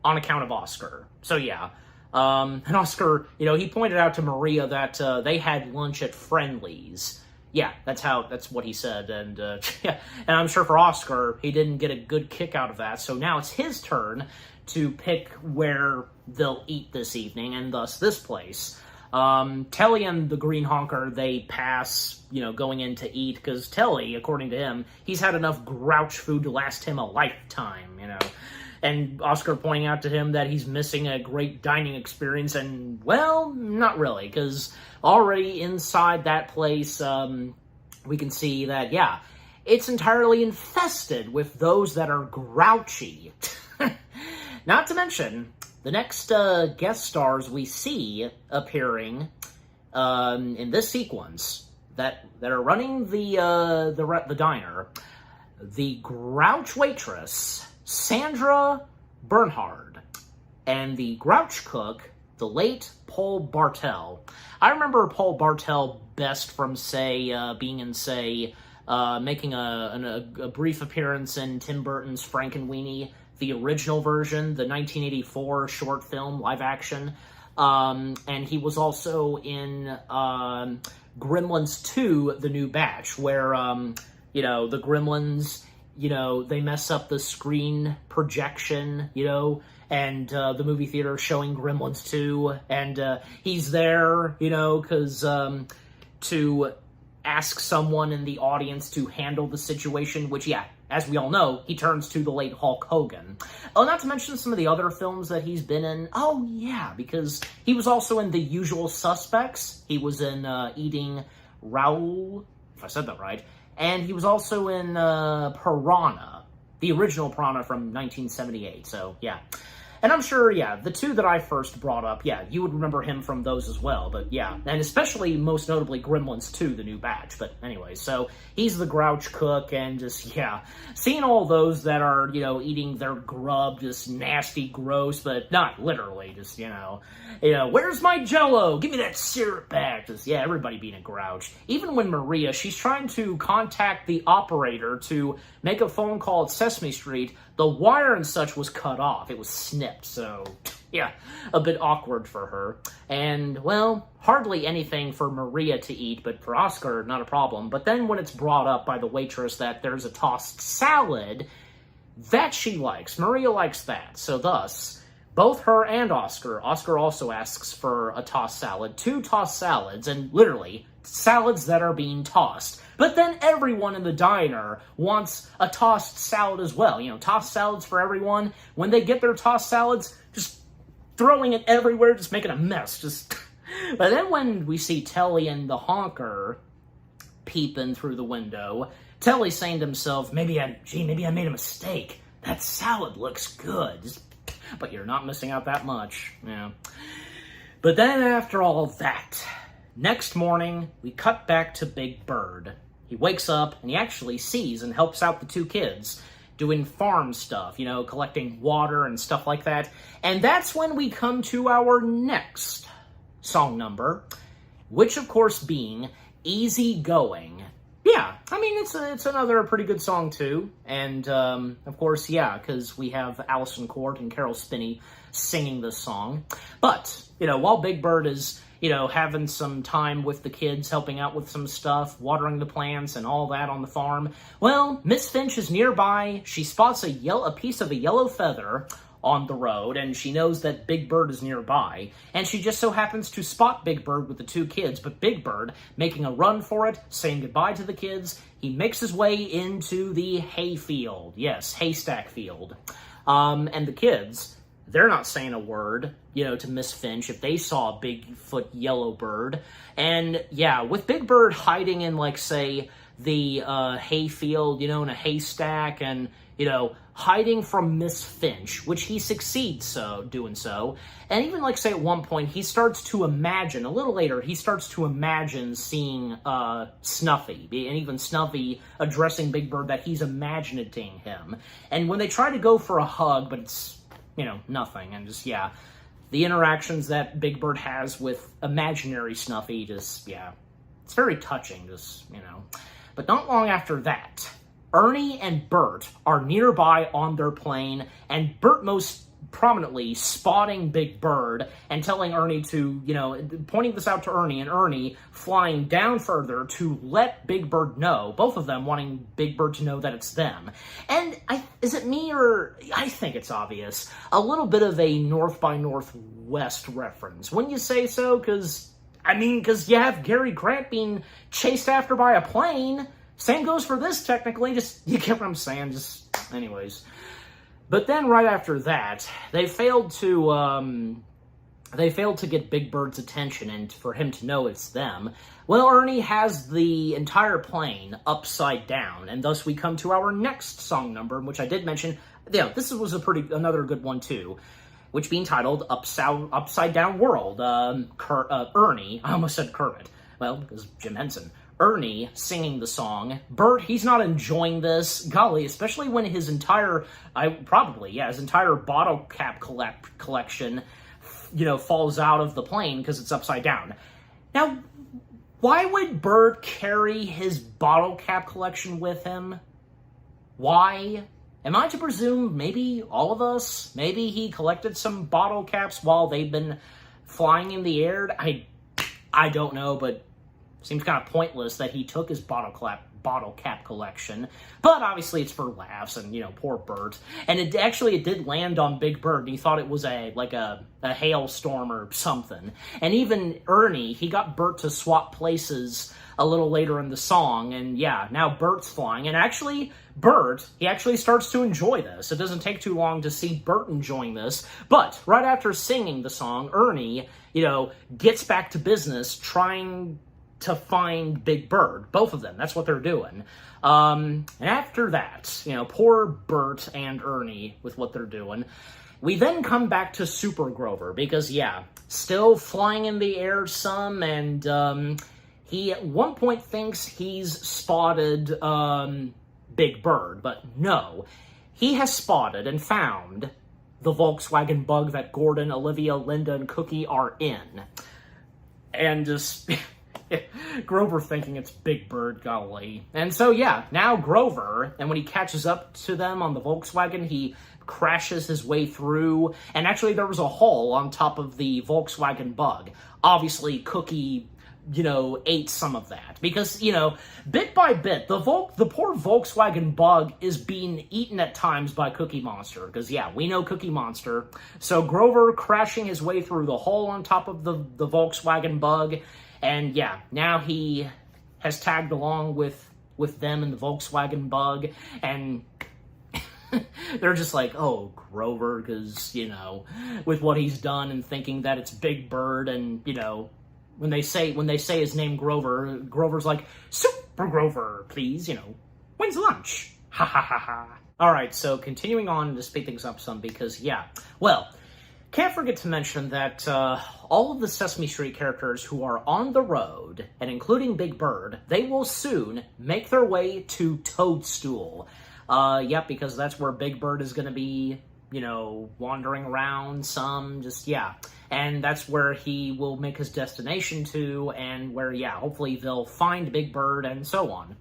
On account of Oscar. So, yeah. And Oscar, he pointed out to Maria that they had lunch at Friendly's. Yeah, that's what he said, and, yeah. And I'm sure for Oscar, he didn't get a good kick out of that, so now it's his turn to pick where they'll eat this evening, and thus this place. Telly and the Green Honker, they pass, going in to eat, because Telly, according to him, he's had enough grouch food to last him a lifetime, And Oscar pointing out to him that he's missing a great dining experience, and, well, not really, because already inside that place, we can see that, yeah, it's entirely infested with those that are grouchy. Not to mention, the next guest stars we see appearing in this sequence that are running the diner, the grouch waitress, Sandra Bernhard, and the grouch cook, the late Paul Bartel. I remember Paul Bartel best from, say, being in, say, making a brief appearance in Tim Burton's Frankenweenie, the original version, the 1984 short film, live action. And he was also in Gremlins 2, The New Batch, where, the Gremlins, they mess up the screen projection, and the movie theater showing Gremlins 2, and he's there, because to ask someone in the audience to handle the situation, which, yeah, as we all know, he turns to the late Hulk Hogan. Oh, not to mention some of the other films that he's been in. Oh, yeah, because he was also in The Usual Suspects. He was in Eating Raoul, if I said that right. And he was also in Piranha, the original Piranha from 1978. So, yeah. And I'm sure, yeah, the two that I first brought up, yeah, you would remember him from those as well. But, yeah, and especially, most notably, Gremlins 2, The New Batch. But anyway, so he's the grouch cook, and just, yeah, seeing all those that are, eating their grub, just nasty, gross, but not literally, just, where's my Jell-O? Give me that syrup back. Just, yeah, everybody being a grouch. Even when Maria, she's trying to contact the operator to make a phone call at Sesame Street, the wire and such was cut off. It was snipped, so, yeah, a bit awkward for her. And, well, hardly anything for Maria to eat, but for Oscar, not a problem. But then when it's brought up by the waitress that there's a tossed salad, that she likes. Maria likes that. So thus, both her and Oscar also asks for a tossed salad, 2 tossed salads, and literally, salads that are being tossed. But then everyone in the diner wants a tossed salad as well. Tossed salads for everyone. When they get their tossed salads, just throwing it everywhere, just making a mess. But then when we see Telly and the Honker peeping through the window, Telly's saying to himself, maybe I made a mistake. That salad looks good. But you're not missing out that much. Yeah. But then after all that, next morning, we cut back to Big Bird. He wakes up and he actually sees and helps out the two kids doing farm stuff, collecting water and stuff like that. And that's when we come to our next song number, which of course being Easy Going. Yeah, I mean, it's another pretty good song too. And of course, yeah, because we have Alison Court and Carol Spinney singing this song. But, while Big Bird is having some time with the kids, helping out with some stuff, watering the plants and all that on the farm, well, Miss Finch is nearby. She spots a piece of a yellow feather on the road, and she knows that Big Bird is nearby, and she just so happens to spot Big Bird with the two kids, but Big Bird, making a run for it, saying goodbye to the kids, he makes his way into the hayfield. Yes, haystack field. And the kids, they're not saying a word, to Miss Finch if they saw a Bigfoot yellow bird. And yeah, with Big Bird hiding in, say, the hayfield, in a haystack, and, hiding from Miss Finch, which he succeeds doing so. And even, say, at one point, he starts to imagine, a little later, he starts to imagine seeing Snuffy, and even Snuffy addressing Big Bird that he's imagining him. And when they try to go for a hug, but it's, nothing, and just, yeah, the interactions that Big Bird has with imaginary Snuffy, just, yeah, it's very touching, But not long after that, Ernie and Bert are nearby on their plane, and Bert most prominently spotting Big Bird and telling Ernie to, pointing this out to Ernie, and Ernie flying down further to let Big Bird know, both of them wanting Big Bird to know that it's them. And is it me, or I think it's obvious, a little bit of a North by Northwest reference. Wouldn't you say so? Because you have Gary Grant being chased after by a plane. Same goes for this, technically. You get what I'm saying. Anyways. But then right after that, they failed to get Big Bird's attention and for him to know it's them. Well, Ernie has the entire plane upside down, and thus we come to our next song number, which I did mention. This was another good one too, which being titled Upside Down World. Ernie, I almost said Kermit. Well, because Jim Henson. Ernie singing the song. Bert, he's not enjoying this. Golly, especially when his entire bottle cap collection, falls out of the plane because it's upside down. Now, why would Bert carry his bottle cap collection with him? Why? Am I to presume maybe all of us? Maybe he collected some bottle caps while they've been flying in the air? I don't know, but seems kind of pointless that he took his bottle cap collection, but obviously it's for laughs, and poor Bert. And it did land on Big Bird, and he thought it was a hailstorm or something. And even Ernie, he got Bert to swap places a little later in the song, and yeah, now Bert's flying, and actually Bert, he actually starts to enjoy this. It doesn't take too long to see Bert enjoying this, but right after singing the song, Ernie, gets back to business trying to find Big Bird. Both of them. That's what they're doing. And after that, poor Bert and Ernie with what they're doing. We then come back to Super Grover because, yeah, still flying in the air some, and he at one point thinks he's spotted Big Bird, but no. He has spotted and found the Volkswagen Bug that Gordon, Olivia, Linda, and Cookie are in. And just... Grover thinking it's Big Bird, golly. And so, yeah, now Grover, and when he catches up to them on the Volkswagen, he crashes his way through, and actually there was a hole on top of the Volkswagen Bug. Obviously, Cookie, ate some of that, because, bit by bit, the poor Volkswagen Bug is being eaten at times by Cookie Monster, because, yeah, we know Cookie Monster. So Grover crashing his way through the hole on top of the Volkswagen Bug. And yeah, now he has tagged along with them in the Volkswagen Bug, and they're just like, oh, Grover, because, with what he's done and thinking that it's Big Bird, and, when they say his name Grover, Grover's like, Super Grover, please, When's lunch? Ha ha ha ha. Alright, so continuing on to speed things up some because, yeah. Well, can't forget to mention that all of the Sesame Street characters who are on the road, and including Big Bird, they will soon make their way to Toadstool. Yep, because that's where Big Bird is going to be, you know, wandering around some, just, yeah. And that's where he will make his destination to, and where, yeah, hopefully they'll find Big Bird and so on.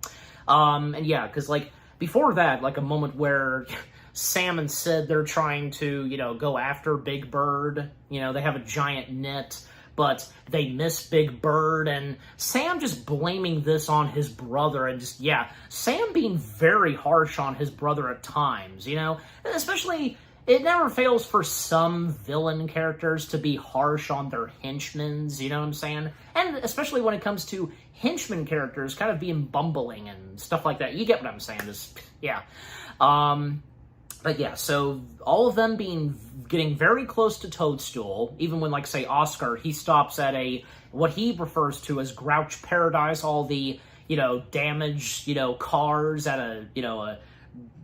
And yeah, because, like, before that, like, a moment where Sam and Sid, they're trying to, you know, go after Big Bird. You know, they have a giant net, but they miss Big Bird, and Sam just blaming this on his brother, and just, yeah, Sam being very harsh on his brother at times, you know? Especially, it never fails for some villain characters to be harsh on their henchmen, you know what I'm saying? And especially when it comes to henchman characters kind of being bumbling and stuff like that. You get what I'm saying, just, yeah. But yeah, so all of them getting very close to Toadstool, even when, like, say, Oscar, he stops at what he refers to as Grouch Paradise, all the, you know, damaged, you know, cars at a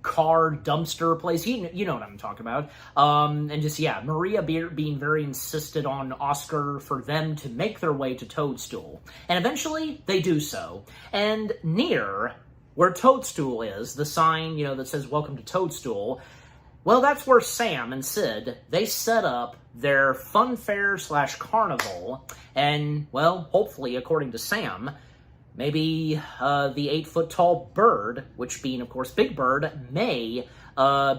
car dumpster place. You know what I'm talking about. And just, yeah, Maria being very insistent on Oscar for them to make their way to Toadstool. And eventually, they do so. And near where Toadstool is, the sign, you know, that says, "Welcome to Toadstool," well, that's where Sam and Sid, they set up their fun fair / carnival, and, well, hopefully, according to Sam, maybe the 8-foot-tall bird, which being, of course, Big Bird, may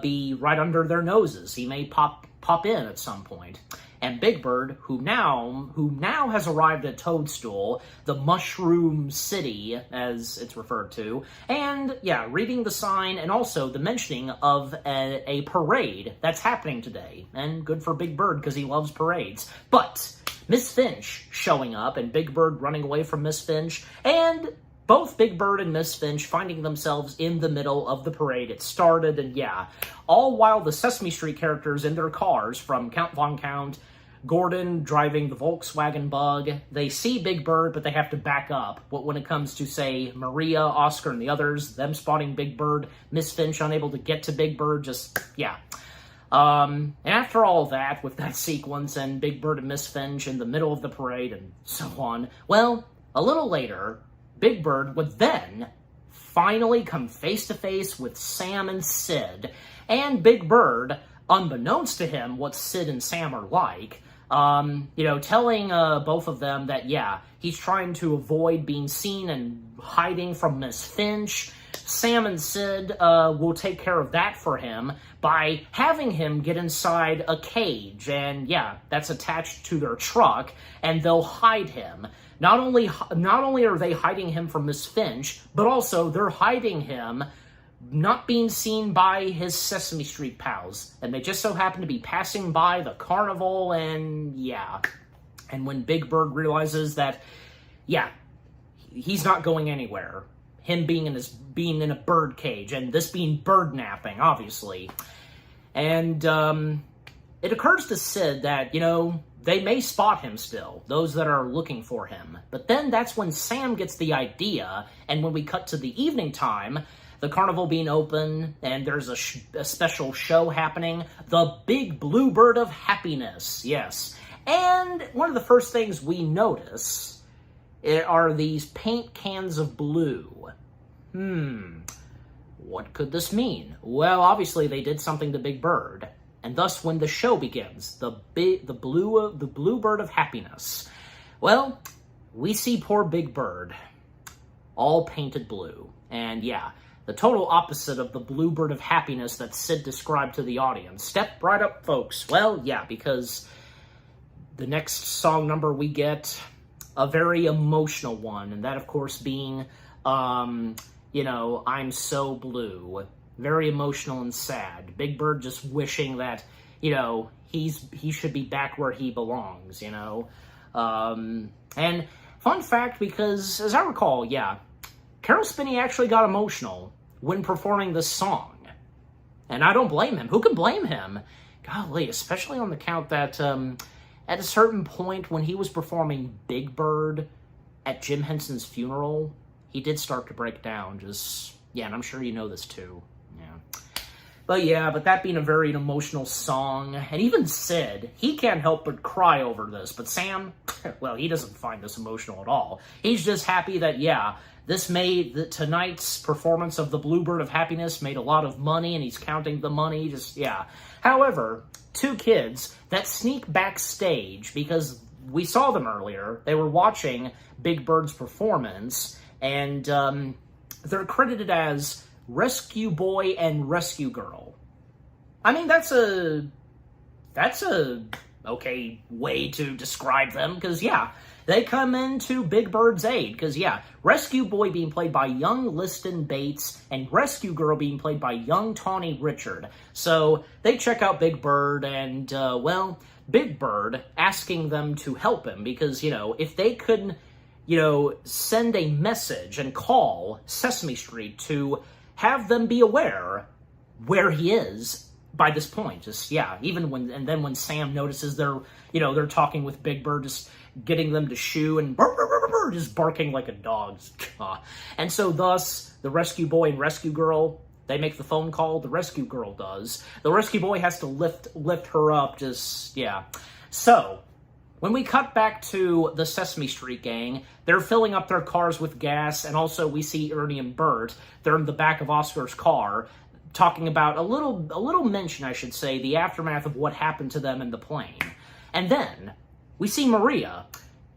be right under their noses. He may pop in at some point. And Big Bird, who now has arrived at Toadstool, the Mushroom City, as it's referred to, and, yeah, reading the sign, and also the mentioning of a parade that's happening today. And good for Big Bird, because he loves parades. But Miss Finch showing up, and Big Bird running away from Miss Finch, and both Big Bird and Miss Finch finding themselves in the middle of the parade. It started, and yeah, all while the Sesame Street characters in their cars, from Count Von Count, Gordon driving the Volkswagen Bug, they see Big Bird, but they have to back up. But when it comes to, say, Maria, Oscar, and the others, them spotting Big Bird, Miss Finch unable to get to Big Bird, just, yeah. And after all that, with that sequence, and Big Bird and Miss Finch in the middle of the parade, and so on, well, a little later, Big Bird would then finally come face-to-face with Sam and Sid, and Big Bird, unbeknownst to him what Sid and Sam are like, you know, telling both of them that, yeah, he's trying to avoid being seen and hiding from Miss Finch. Sam and Sid will take care of that for him by having him get inside a cage, and yeah, that's attached to their truck, and they'll hide him. Not only are they hiding him from Miss Finch, but also they're hiding him not being seen by his Sesame Street pals, and they just so happen to be passing by the carnival, and yeah. And when Big Bird realizes that, yeah, he's not going anywhere, him being in a bird cage, and this being bird napping, obviously, and it occurs to Sid that, you know, they may spot him still, those that are looking for him. But then that's when Sam gets the idea, and when we cut to the evening time, the carnival being open, and there's a special show happening, the Big Blue Bird of Happiness, yes. And one of the first things we notice are these paint cans of blue. What could this mean? Well, obviously they did something to Big Bird, and thus when the show begins, the Blue Bird of Happiness. Well, we see poor Big Bird, all painted blue, and yeah, the total opposite of the Blue Bird of Happiness that Sid described to the audience. Step right up, folks. Well, yeah, because the next song number we get, a very emotional one, and that, of course, being, you know, I'm So Blue. Very emotional and sad. Big Bird just wishing that, you know, he should be back where he belongs, you know. And fun fact, because, as I recall, yeah, Carol Spinney actually got emotional when performing this song. And I don't blame him. Who can blame him? Golly, especially on the count that at a certain point when he was performing Big Bird at Jim Henson's funeral, he did start to break down. Just, Yeah, and I'm sure you know this too. Yeah. But that being a very emotional song, and even Sid, he can't help but cry over this. But Sam, well, he doesn't find this emotional at all. He's just happy that, yeah, tonight's performance of the Bluebird of Happiness made a lot of money, and he's counting the money, just, yeah. However, two kids that sneak backstage, because we saw them earlier, they were watching Big Bird's performance, and they're credited as Rescue Boy and Rescue Girl. I mean, that's a okay way to describe them, because, yeah, they come into Big Bird's aid, because, yeah, Rescue Boy being played by young Liston Bates, and Rescue Girl being played by young Tawny Richard. So, they check out Big Bird, and, well, Big Bird asking them to help him, because, you know, if they could, you know, send a message and call Sesame Street to have them be aware where he is by this point. Just, yeah, even when Sam notices they're talking with Big Bird, just getting them to shoo and just barking like a dog. And so thus, the Rescue Boy and Rescue Girl, they make the phone call. The Rescue Girl does. The Rescue Boy has to lift her up, just, yeah. So, when we cut back to the Sesame Street gang, they're filling up their cars with gas, and also we see Ernie and Bert. They're in the back of Oscar's car, talking about a little mention, I should say, the aftermath of what happened to them in the plane. And then we see Maria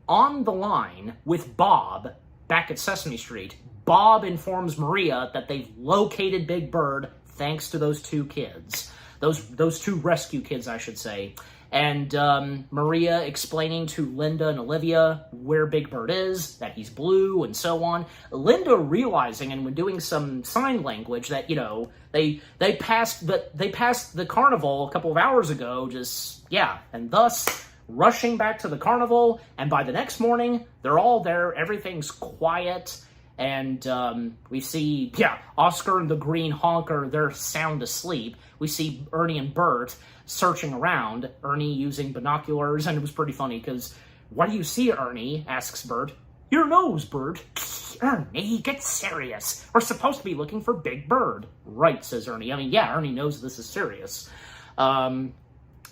on the line with Bob back at Sesame Street. Bob informs Maria that they've located Big Bird thanks to those two kids. Those two rescue kids, I should say. And Maria explaining to Linda and Olivia where Big Bird is, that he's blue, and so on. Linda realizing, and when doing some sign language, that, you know, they passed the carnival a couple of hours ago, just, yeah, and thus rushing back to the carnival, and by the next morning, they're all there, everything's quiet, and we see, yeah, Oscar and the Green Honker, they're sound asleep. We see Ernie and Bert searching around, Ernie using binoculars, and it was pretty funny, because, "What do you see, Ernie?" asks Bert. "Your nose, Bert." "Ernie, get serious. We're supposed to be looking for Big Bird." "Right," says Ernie. I mean, yeah, Ernie knows this is serious. But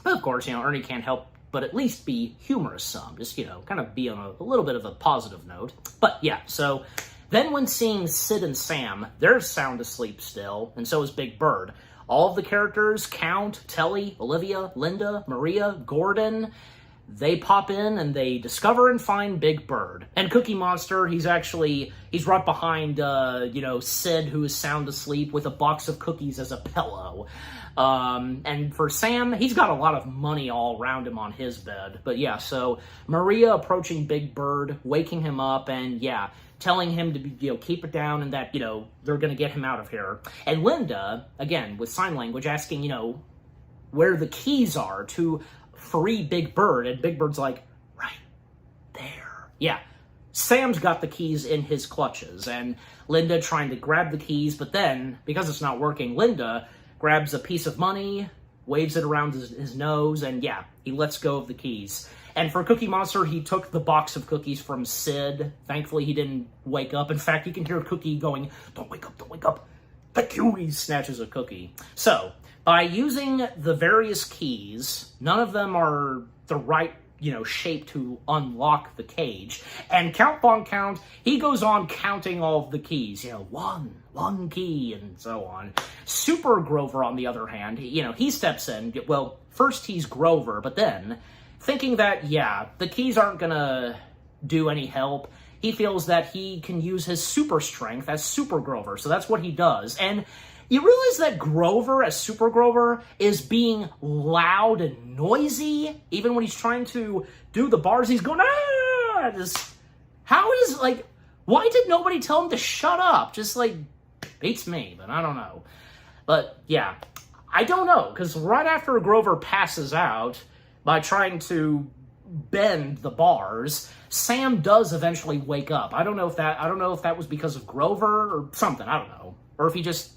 of course, you know, Ernie can't help but at least be humorous some, just, you know, kind of be on a little bit of a positive note. But yeah, so then when seeing Sid and Sam, they're sound asleep still, and so is Big Bird. All of the characters, Count, Telly, Olivia, Linda, Maria, Gordon, they pop in and they discover and find Big Bird. And Cookie Monster, he's right behind, Sid, who is sound asleep with a box of cookies as a pillow. And for Sam, he's got a lot of money all around him on his bed. But yeah, so Maria approaching Big Bird, waking him up, and yeah, telling him to keep it down, and that, they're going to get him out of here. And Linda, again, with sign language, asking, where the keys are to free Big Bird. And Big Bird's like, right there. Yeah. Sam's got the keys in his clutches, and Linda trying to grab the keys, but then, because it's not working, Linda grabs a piece of money, waves it around his nose, and yeah, he lets go of the keys. And for Cookie Monster, he took the box of cookies from Sid. Thankfully, he didn't wake up. In fact, you can hear Cookie going, "Don't wake up, don't wake up." Thank you, he snatches a cookie. So, by using the various keys, none of them are the right, shape to unlock the cage. And Count Von Count, he goes on counting all of the keys. One key, and so on. Super Grover, on the other hand, he steps in. Well, first he's Grover, but then, thinking that, yeah, the keys aren't gonna do any help, he feels that he can use his super strength as Super Grover, so that's what he does. And you realize that Grover, as Super Grover, is being loud and noisy, even when he's trying to do the bars, he's going, ah! Why did nobody tell him to shut up? Just, beats me, but I don't know. But, yeah, I don't know, because right after Grover passes out, by trying to bend the bars, Sam does eventually wake up. I don't know if that was because of Grover or something, I don't know. Or if he just,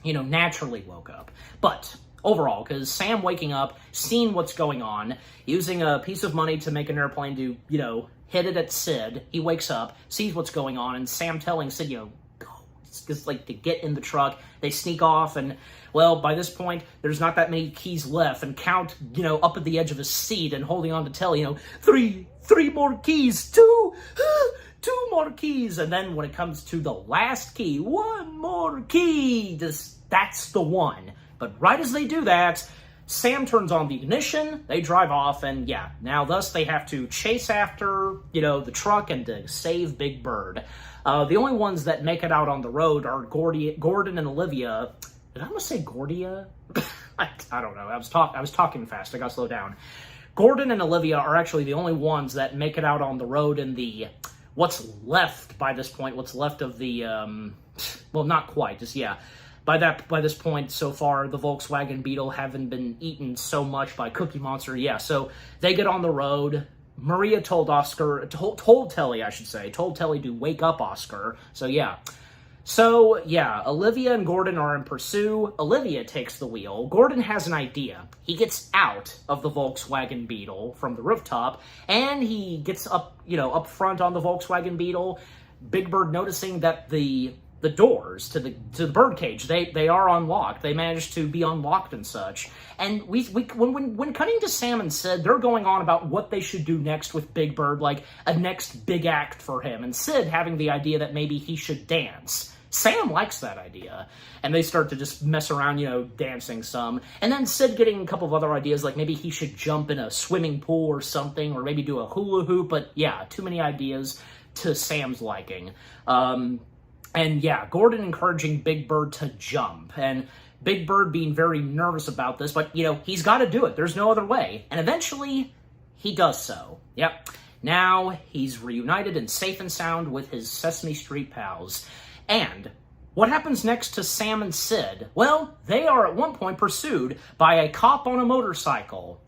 naturally woke up. But overall, because Sam waking up, seeing what's going on, using a piece of money to make an airplane to, hit it at Sid, he wakes up, sees what's going on, and Sam telling Sid, go, just like to get in the truck. They sneak off, and well, by this point, there's not that many keys left. And Count, up at the edge of his seat and holding on to Telly, three more keys, two more keys. And then when it comes to the last key, one more key. That's the one. But right as they do that, Sam turns on the ignition, they drive off, and yeah, now thus they have to chase after, the truck and to save Big Bird. The only ones that make it out on the road are Gordon and Olivia. Did I almost say Gordia? I don't know. I was talking fast. I got to slow down. Gordon and Olivia are actually the only ones that make it out on the road in the what's left of the well, not quite, just yeah. By this point so far, the Volkswagen Beetle haven't been eaten so much by Cookie Monster. Yeah, so they get on the road. Maria told Telly to wake up Oscar. So yeah. Olivia and Gordon are in pursuit. Olivia takes the wheel. Gordon has an idea. He gets out of the Volkswagen Beetle from the rooftop, and he gets up front on the Volkswagen Beetle. Big Bird noticing that the doors to the birdcage, they are unlocked. They managed to be unlocked and such. And when cutting to Sam and Sid, they're going on about what they should do next with Big Bird, like a next big act for him. And Sid having the idea that maybe he should dance. Sam likes that idea. And they start to just mess around, dancing some. And then Sid getting a couple of other ideas, like maybe he should jump in a swimming pool or something, or maybe do a hula hoop. But yeah, too many ideas to Sam's liking. And yeah, Gordon encouraging Big Bird to jump, and Big Bird being very nervous about this, but, he's got to do it. There's no other way. And eventually, he does so. Yep. Now, he's reunited and safe and sound with his Sesame Street pals. And what happens next to Sam and Sid? Well, they are at one point pursued by a cop on a motorcycle.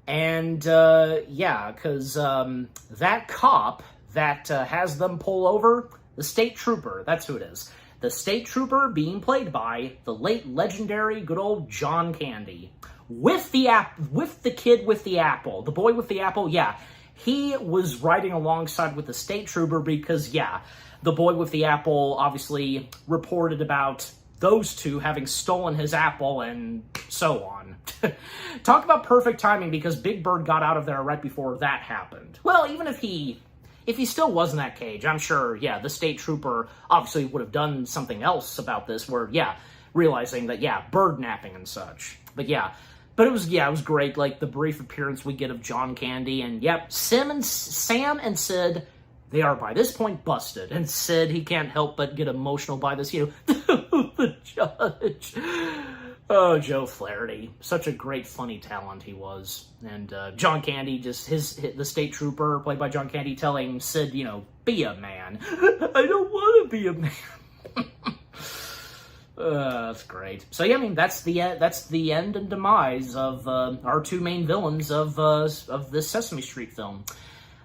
And, because that cop that has them pull over, the state trooper, that's who it is. The state trooper being played by the late legendary good old John Candy. With the kid with the apple. The boy with the apple, yeah. He was riding alongside with the state trooper because, yeah, the boy with the apple obviously reported about those two having stolen his apple and so on. Talk about perfect timing, because Big Bird got out of there right before that happened. Well, even if he still was in that cage, I'm sure, yeah, the state trooper obviously would have done something else about this, where, yeah, realizing that, yeah, bird napping and such. But yeah, it was great, like, the brief appearance we get of John Candy, and, yep, Sam and Sid, they are by this point busted, and Sid, he can't help but get emotional by this, the judge. Oh, Joe Flaherty. Such a great, funny talent he was. And John Candy, just the state trooper, played by John Candy, telling Sid, be a man. I don't want to be a man. That's great. So, yeah, I mean, that's the end and demise of our two main villains of this Sesame Street film.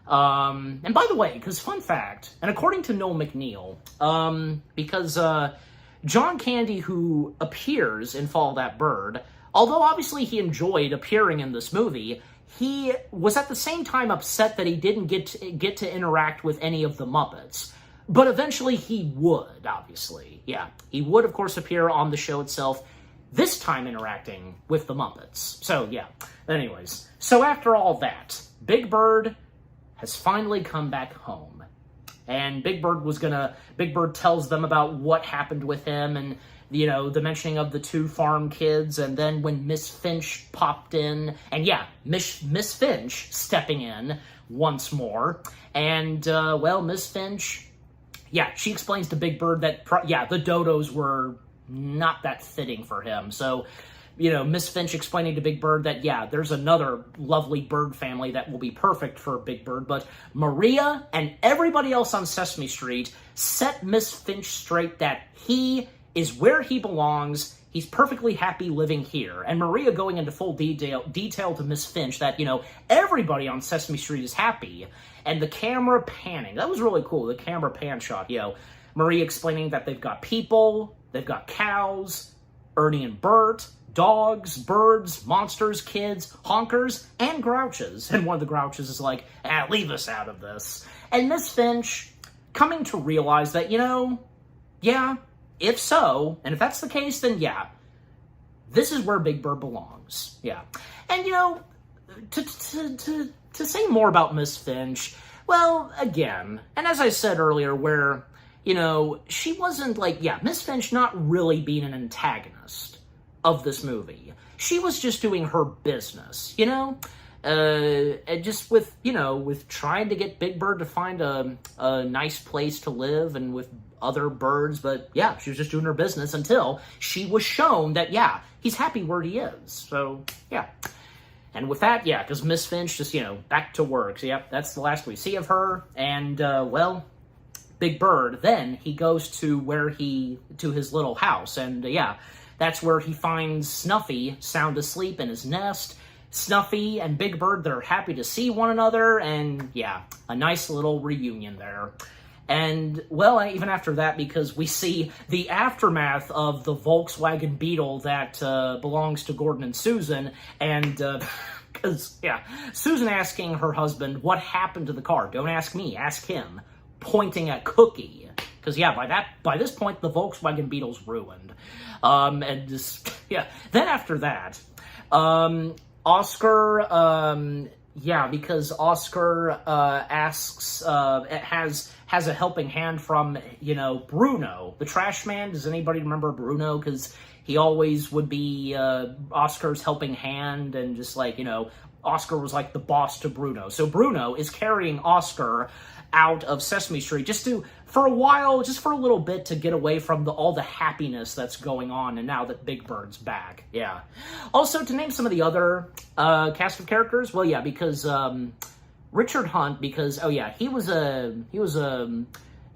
And by the way, because fun fact, and according to Noel McNeil, because John Candy, who appears in Follow That Bird, although obviously he enjoyed appearing in this movie, he was at the same time upset that he didn't get to interact with any of the Muppets. But eventually he would, obviously. Yeah, he would, of course, appear on the show itself, this time interacting with the Muppets. So, yeah. Anyways, so after all that, Big Bird has finally come back home. And Big Bird tells them about what happened with him, and, the mentioning of the two farm kids, and then when Miss Finch popped in, and yeah, Miss Finch stepping in once more, and, Miss Finch, yeah, she explains to Big Bird that, the dodos were not that fitting for him, so, Miss Finch explaining to Big Bird that, yeah, there's another lovely bird family that will be perfect for Big Bird, but Maria and everybody else on Sesame Street set Miss Finch straight that he is where he belongs. He's perfectly happy living here. And Maria going into full detail to Miss Finch that, everybody on Sesame Street is happy. And the camera panning. That was really cool, the camera pan shot, Maria explaining that they've got people, they've got cows, Ernie and Bert, dogs, birds, monsters, kids, honkers, and grouches. And one of the grouches is like, leave us out of this. And Miss Finch coming to realize that, yeah, if so, and if that's the case, then yeah, this is where Big Bird belongs. Yeah. And, to say more about Miss Finch, well, again, and as I said earlier, where, she wasn't Miss Finch not really being an antagonist of this movie. She was just doing her business, and just with trying to get Big Bird to find a nice place to live and with other birds, but yeah, she was just doing her business until she was shown that, yeah, he's happy where he is. So, yeah. And with that, yeah, because Miss Finch just, back to work. So, yeah, that's the last we see of her. And, Big Bird, then he goes to his little house. And, yeah, that's where he finds Snuffy sound asleep in his nest. Snuffy and Big Bird, they're happy to see one another. And, yeah, a nice little reunion there. And, well, even after that, because we see the aftermath of the Volkswagen Beetle that belongs to Gordon and Susan, and, because, Susan asking her husband, what happened to the car? Don't ask me, ask him, pointing at Cookie. Because, by this point, the Volkswagen Beetle's ruined. And just, then after that, Oscar, because Oscar asks, has a helping hand from, Bruno, the trash man. Does anybody remember Bruno? Because he always would be Oscar's helping hand, and just Oscar was like the boss to Bruno. So Bruno is carrying Oscar out of Sesame Street just for a while, just for a little bit, to get away from all the happiness that's going on, and now that Big Bird's back. Yeah. Also, to name some of the other cast of characters, well, yeah, because Richard Hunt, because he was a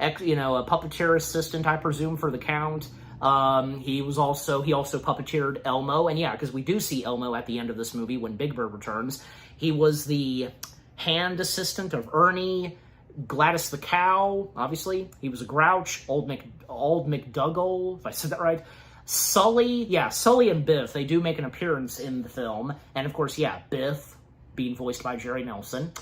puppeteer assistant, I presume, for the Count. He also puppeteered Elmo, and because we do see Elmo at the end of this movie when Big Bird returns. He was the hand assistant of Ernie. Gladys the cow, obviously. He was a Grouch. Old McDougall, if I said that right. Sully and Biff, they do make an appearance in the film. And of course, Biff, being voiced by Jerry Nelson.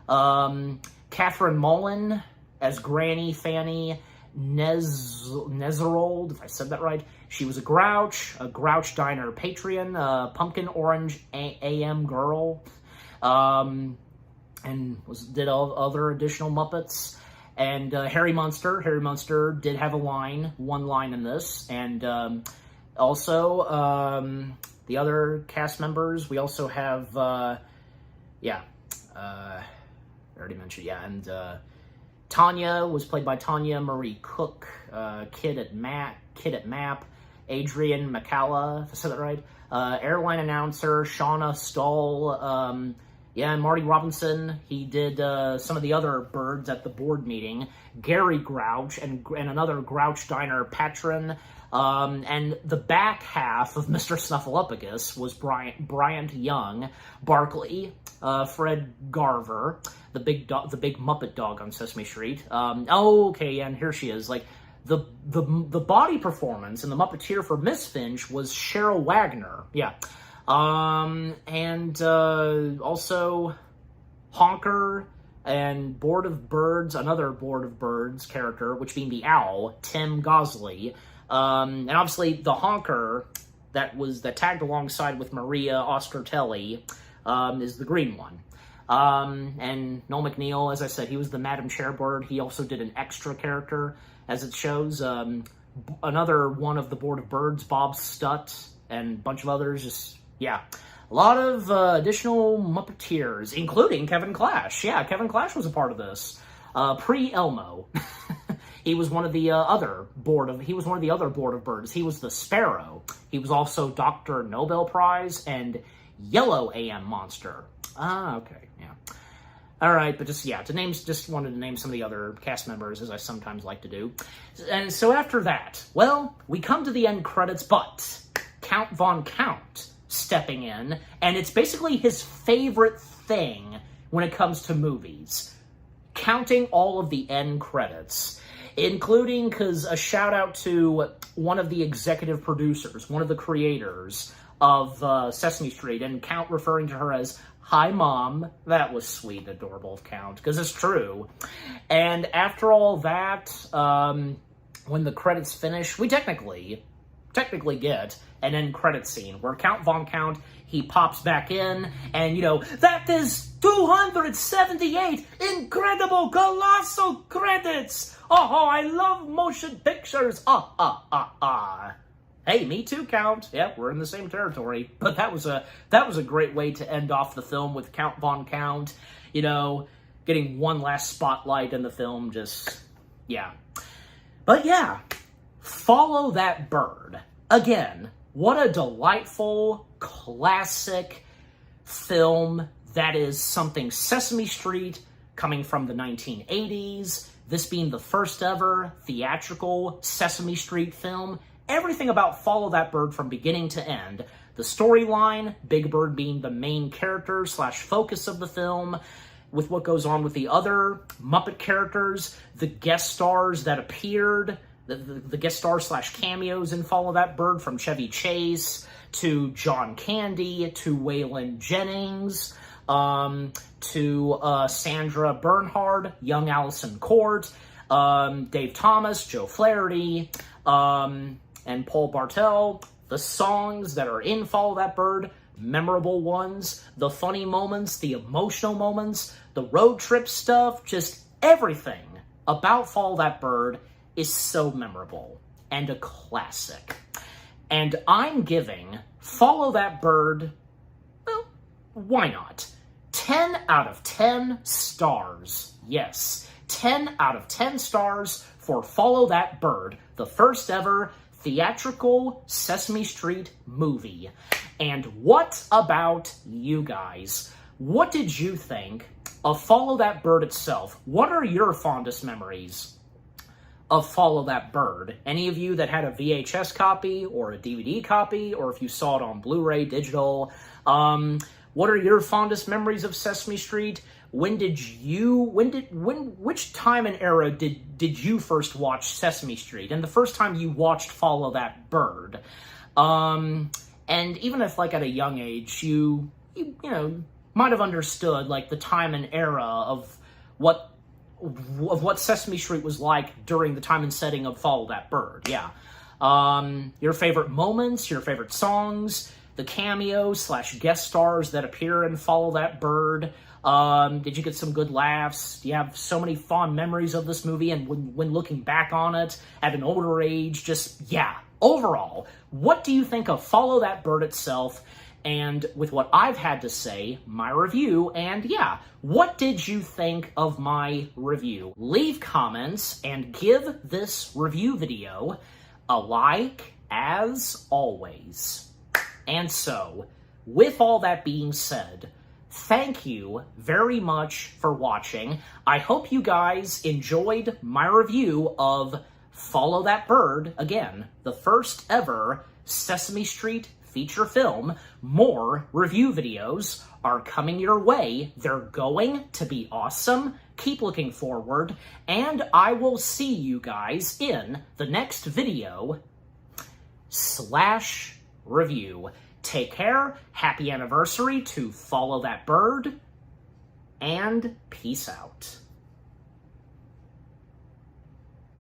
Catherine Mullen as Granny Fanny Nezerold, if I said that right. She was a Grouch Diner patron, Pumpkin Orange AM girl. And did all other additional Muppets. And Harry Munster did have one line in this. And also, the other cast members, we also have, I already mentioned, and Tanya was played by Tanya Marie Cook, Kid at Map, Adrian McCalla, if I said that right, airline announcer, Shauna Stahl, and Marty Robinson. He did some of the other birds at the board meeting. Gary Grouch and another Grouch Diner patron. And the back half of Mr. Snuffleupagus was Bryant Young, Barkley, Fred Garver, the big Muppet dog on Sesame Street. And here she is. The body performance and the Muppeteer for Miss Finch was Cheryl Wagner. Yeah. Also Honker and Board of Birds, another Board of Birds character, which being the owl, Tim Gosley. And obviously the Honker that tagged alongside with Maria Oscar Telly, is the green one. And Noel McNeil, as I said, he was the Madam Chairbird. He also did an extra character, as it shows. Another one of the Board of Birds, Bob Stutt, and a bunch of others. A lot of additional Muppeteers, including Kevin Clash. Yeah, Kevin Clash was a part of this. Pre-Elmo. He was one of the other Board of Birds. He was the Sparrow. He was also Dr. Nobel Prize and Yellow AM Monster. Okay, yeah. All right, but just wanted to name some of the other cast members, as I sometimes like to do. And so after that, well, we come to the end credits, but Count Von Count stepping in, and it's basically his favorite thing when it comes to movies. Counting all of the end credits, including, because a shout out to one of the executive producers, one of the creators of Sesame Street, and Count referring to her as "Hi, Mom." That was sweet and adorable of Count, because it's true. And after all that, when the credits finish, we technically get an end credit scene where Count Von Count, he pops back in, and, you know, that is 278 incredible, colossal credits! Oh, I love motion pictures! Hey, me too, Count. Yeah, we're in the same territory. But that was a great way to end off the film with Count Von Count, you know, getting one last spotlight in the film, just, yeah. But yeah, Follow That Bird. Again, what a delightful, classic film that is something Sesame Street coming from the 1980s, this being the first ever theatrical Sesame Street film. Everything about Follow That Bird from beginning to end. The storyline, Big Bird being the main character / focus of the film, with what goes on with the other Muppet characters, the guest stars that appeared, the guest stars / cameos in Follow That Bird, from Chevy Chase to John Candy to Waylon Jennings to Sandra Bernhard, young Allison Court, Dave Thomas, Joe Flaherty, and Paul Bartel. The songs that are in Follow That Bird, memorable ones, the funny moments, the emotional moments, the road trip stuff, just everything about Follow That Bird is so memorable and a classic. And I'm giving Follow That Bird, well, why not? 10 out of 10 stars. Yes, 10 out of 10 stars for Follow That Bird, the first ever theatrical Sesame Street movie. And what about you guys? What did you think of Follow That Bird itself? What are your fondest memories of Follow That Bird? Any of you that had a VHS copy or a DVD copy, or if you saw it on Blu-ray, digital, what are your fondest memories of Sesame Street? Which time and era did you first watch Sesame Street? And the first time you watched Follow That Bird? And even if, like, at a young age, you know, might have understood, like, the time and era of what Sesame Street was like during the time and setting of Follow That Bird, yeah. Your favorite moments, your favorite songs, the cameos / guest stars that appear in Follow That Bird. Did you get some good laughs? Do you have so many fond memories of this movie? And when looking back on it at an older age, just, yeah, overall, what do you think of Follow That Bird itself? And with what I've had to say, my review, and yeah, what did you think of my review? Leave comments and give this review video a like, as always. And so, with all that being said, thank you very much for watching. I hope you guys enjoyed my review of Follow That Bird, again, the first ever Sesame Street feature film. More review videos are coming your way. They're going to be awesome. Keep looking forward, and I will see you guys in the next video / review. Take care, happy anniversary to Follow That Bird, and peace out.